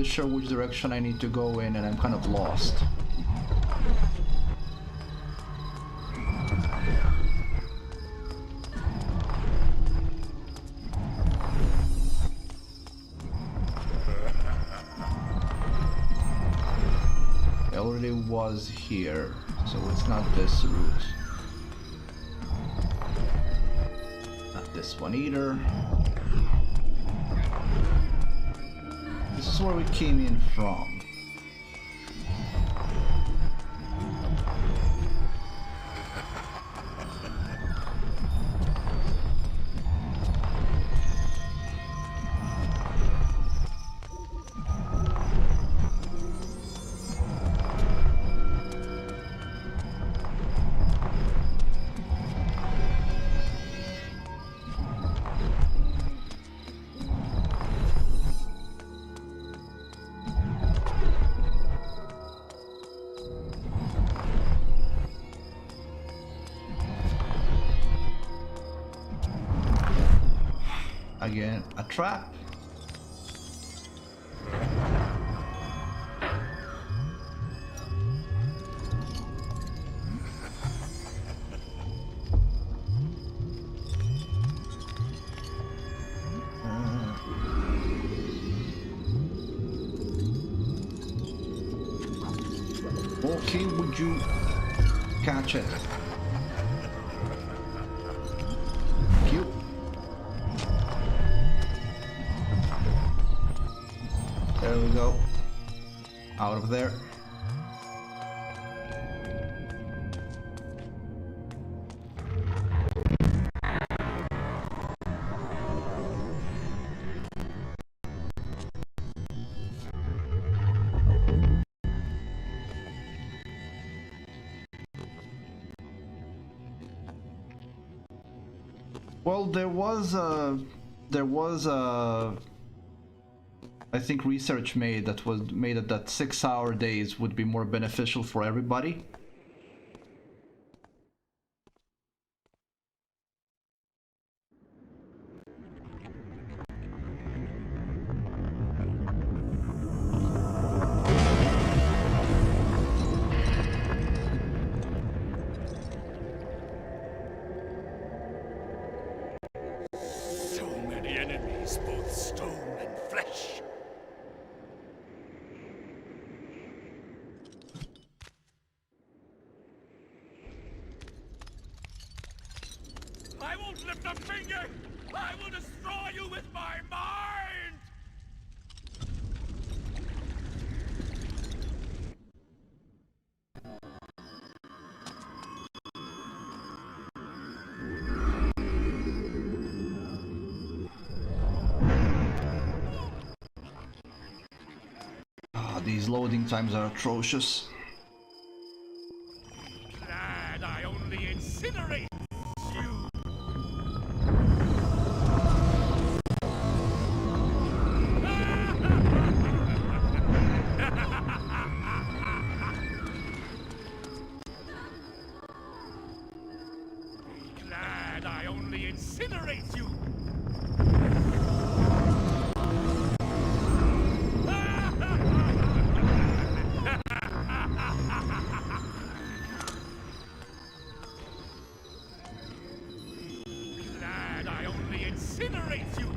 really sure which direction I need to go in, and I'm kind of lost. I already was here, so it's not this route. Not this one either. This is where we came in from. Again, a trap. Okay, would you catch it? Thank you. There we go. Out of there. Well, there was a I think research made that 6-hour days would be more beneficial for everybody.
So many enemies, both stone and flesh. I won't lift a finger! I will destroy you with my mind!
These loading times are atrocious.
Glad I only incinerate you. Glad I only incinerate you. Glad I only incinerate you.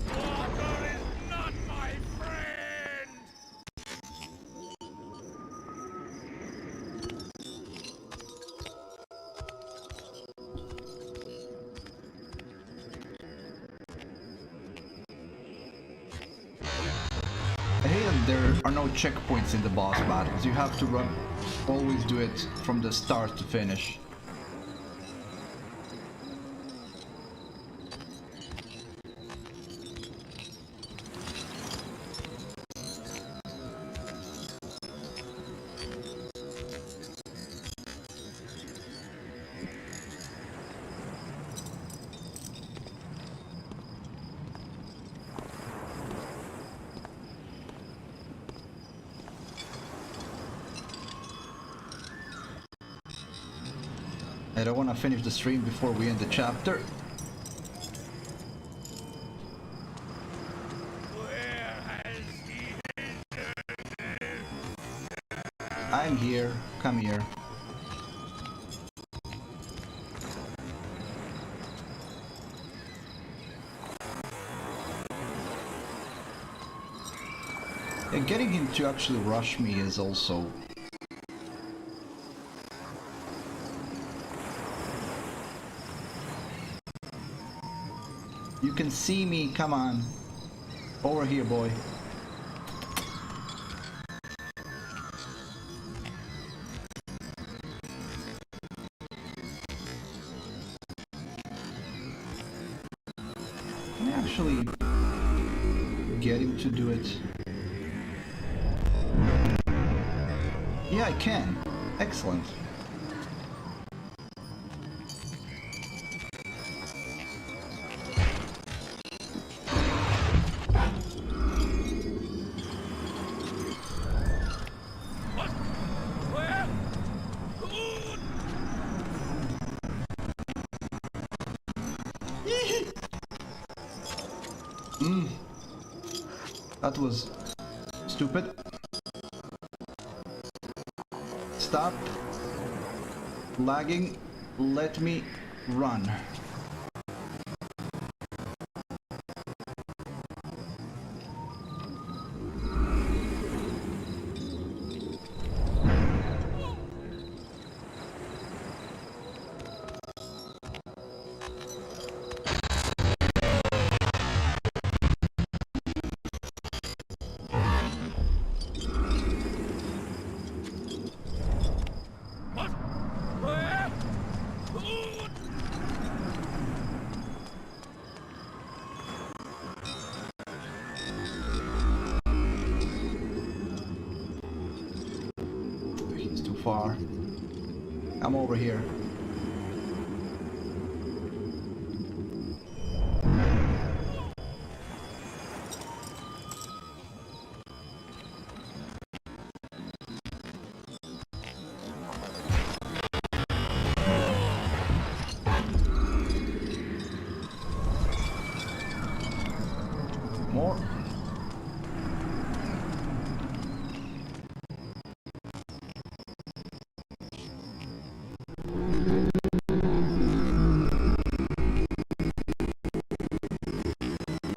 Water is not my friend.
I hate that there are no checkpoints in the boss battles. You have to always do it from the start to finish. I don't want to finish the stream before we end the chapter. I'm here. Come here. And getting him to actually rush me is also... You can see me, come on. Over here, boy. Can I actually get him to do it? Yeah, I can. Excellent. That was stupid. Stop lagging. Let me run. He's too far. I'm over here. More.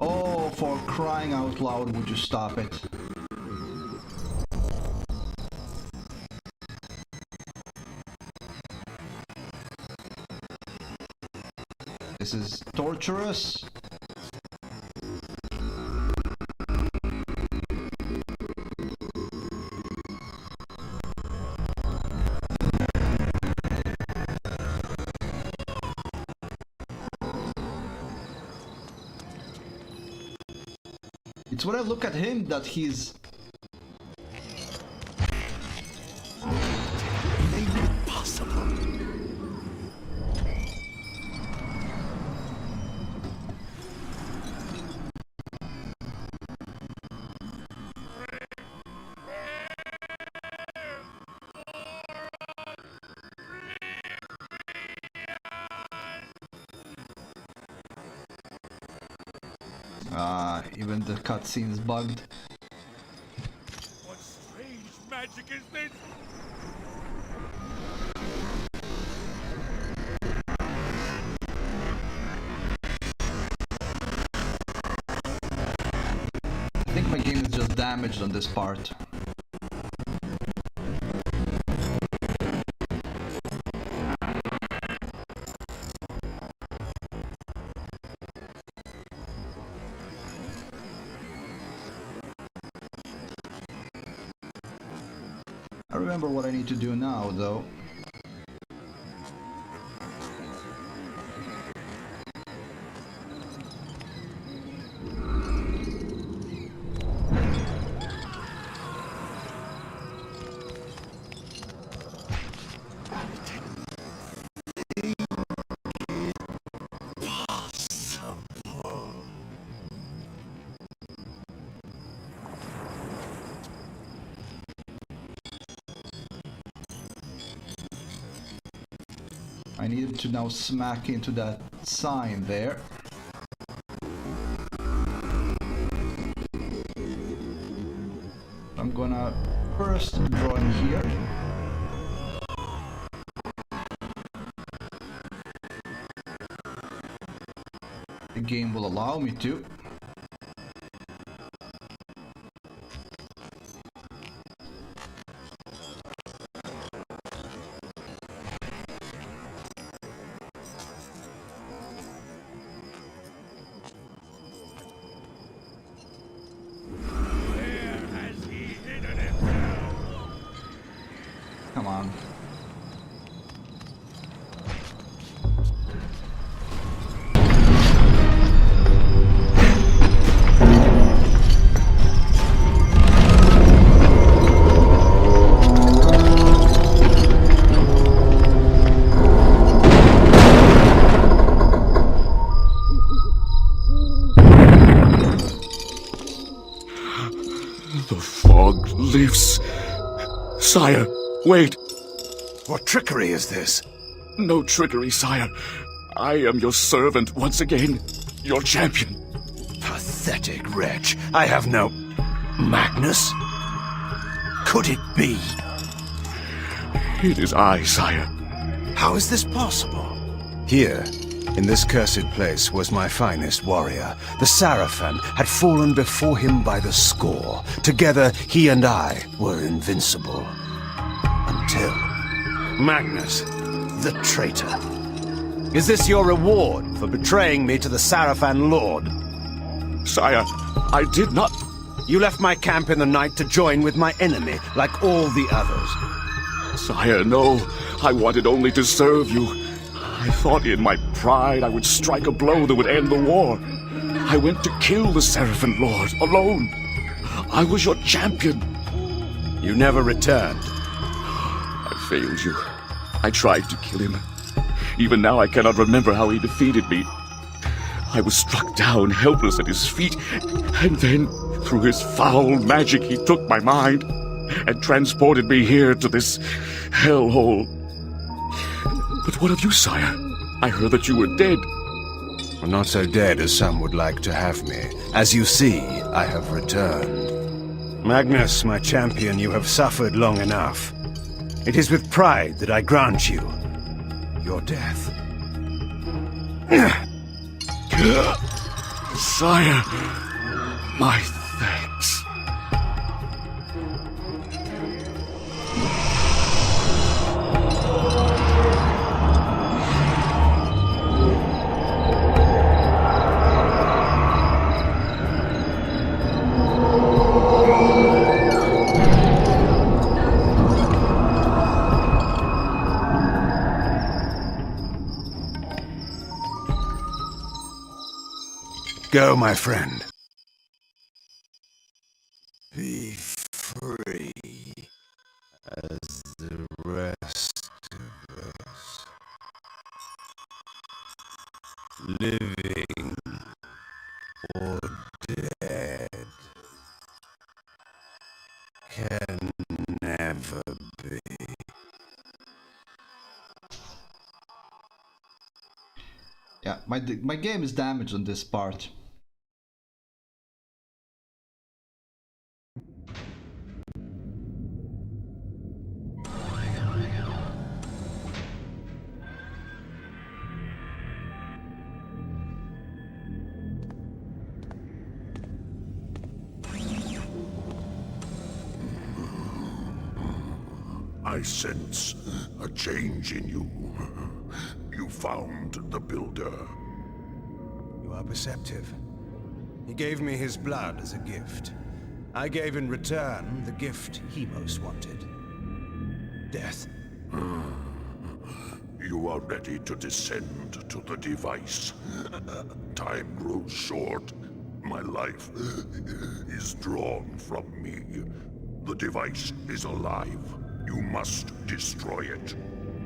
Oh, for crying out loud, would you stop it? This is torturous. It's when I look at him that he's...
Impossible.
Even the cutscene's bugged.
What strange magic is this?
I think my game is just damaged on this part. I remember what I need to do now, though. I needed to now smack into that sign there. I'm gonna first draw in here. The game will allow me to. Come on.
The fog lifts. Sire, wait.
What trickery is this?
No trickery, sire. I am your servant once again. Your champion.
Pathetic wretch. I have no... Magnus? Could it be?
It is I, sire.
How is this possible? Here, in this cursed place, was my finest warrior. The Sarafan had fallen before him by the score. Together, he and I were invincible. Until... Magnus, the traitor. Is this your reward for betraying me to the Sarafan Lord?
Sire, I did not...
You left my camp in the night to join with my enemy, like all the others.
Sire, no. I wanted only to serve you. I thought in my pride I would strike a blow that would end the war. I went to kill the Sarafan Lord, alone. I was your champion.
You never returned.
I failed you. I tried to kill him. Even now I cannot remember how he defeated me. I was struck down, helpless at his feet, and then, through his foul magic, he took my mind and transported me here to this hellhole. But what of you, sire? I heard that you were dead.
Well, not so dead as some would like to have me. As you see, I have returned. Magnus, my champion, you have suffered long enough. It is with pride that I grant you your death.
Sire, my thanks.
Go, my friend. Be free as the rest of us. Living or dead can never be.
Yeah, my game is damaged on this part.
I sense a change in you. You found the Builder.
You are perceptive. He gave me his blood as a gift. I gave in return the gift he most wanted. Death.
You are ready to descend to the device. Time grows short. My life is drawn from me. The device is alive. You must destroy it.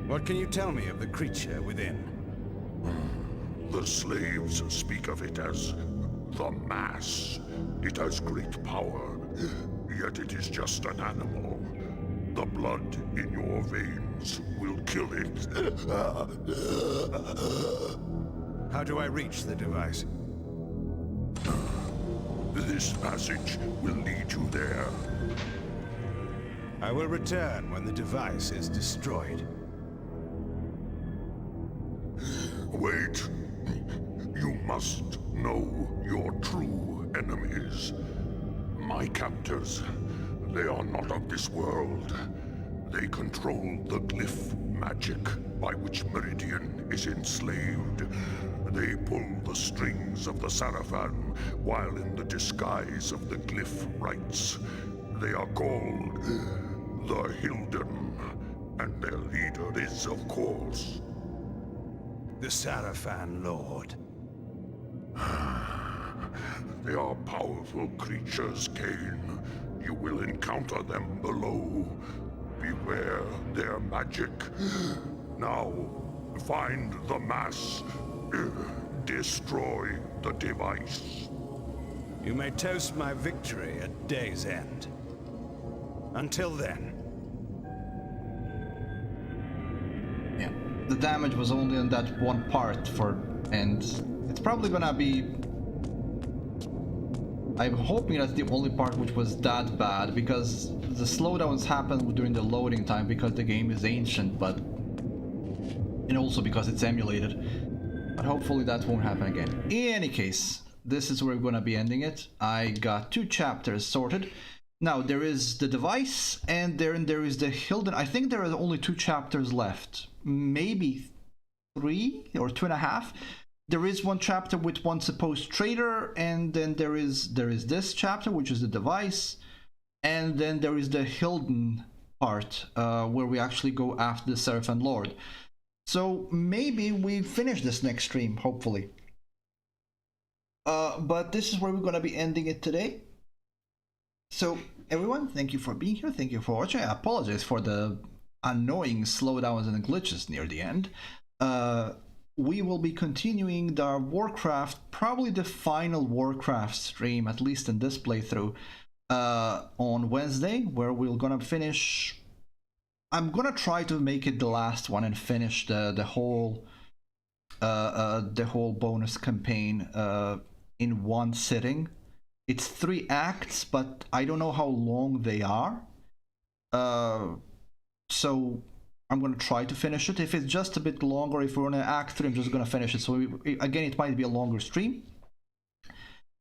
What can you tell me of the creature within?
The slaves speak of it as the Mass. It has great power, yet it is just an animal. The blood in your veins eons will kill it.
How do I reach the device?
This passage will lead you there.
I will return when the device is destroyed.
Wait. You must know your true enemies. My captors, they are not of this world. They control the glyph magic by which Meridian is enslaved. They pull the strings of the Sarafan while in the disguise of the glyph rites. They are called the Hilden, and their leader is, of course,
The Sarafan Lord.
They are powerful creatures, Kain. You will encounter them below. Beware their magic. Now, find the mass. Destroy the device.
You may toast my victory at day's end. Until then.
Yeah, the damage was only on that one part and it's probably gonna be... I'm hoping that's the only part which was that bad, because the slowdowns happen during the loading time because the game is ancient, but... and also because it's emulated. But hopefully that won't happen again. In any case, this is where we're gonna be ending it. I got 2 chapters sorted. Now, there is the device, and then there is the Hilden. I think there are only 2 chapters left. Maybe 3 or 2.5. There is one chapter with one supposed traitor, and then there is this chapter, which is the device, and then there is the Hilden part, where we actually go after the Seraphan Lord. So maybe we finish this next stream, hopefully. But this is where we're gonna be ending it today. So everyone, thank you for being here, thank you for watching. I apologize for the annoying slowdowns and glitches near the end. We will be continuing the Warcraft, probably the final Warcraft stream, at least in this playthrough, on Wednesday, where we're gonna finish... I'm gonna try to make it the last one and finish the whole bonus campaign in one sitting. It's 3 acts, but I don't know how long they are. So I'm going to try to finish it. If it's just a bit longer, if we're on Act 3, I'm just going to finish it. So again, it might be a longer stream.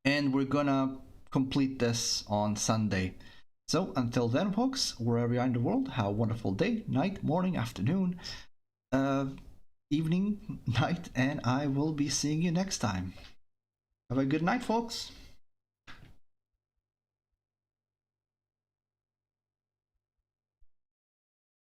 And we're going to complete this on Sunday. So until then, folks, wherever you are in the world, have a wonderful day, night, morning, afternoon, evening, night, and I will be seeing you next time. Have a good night, folks.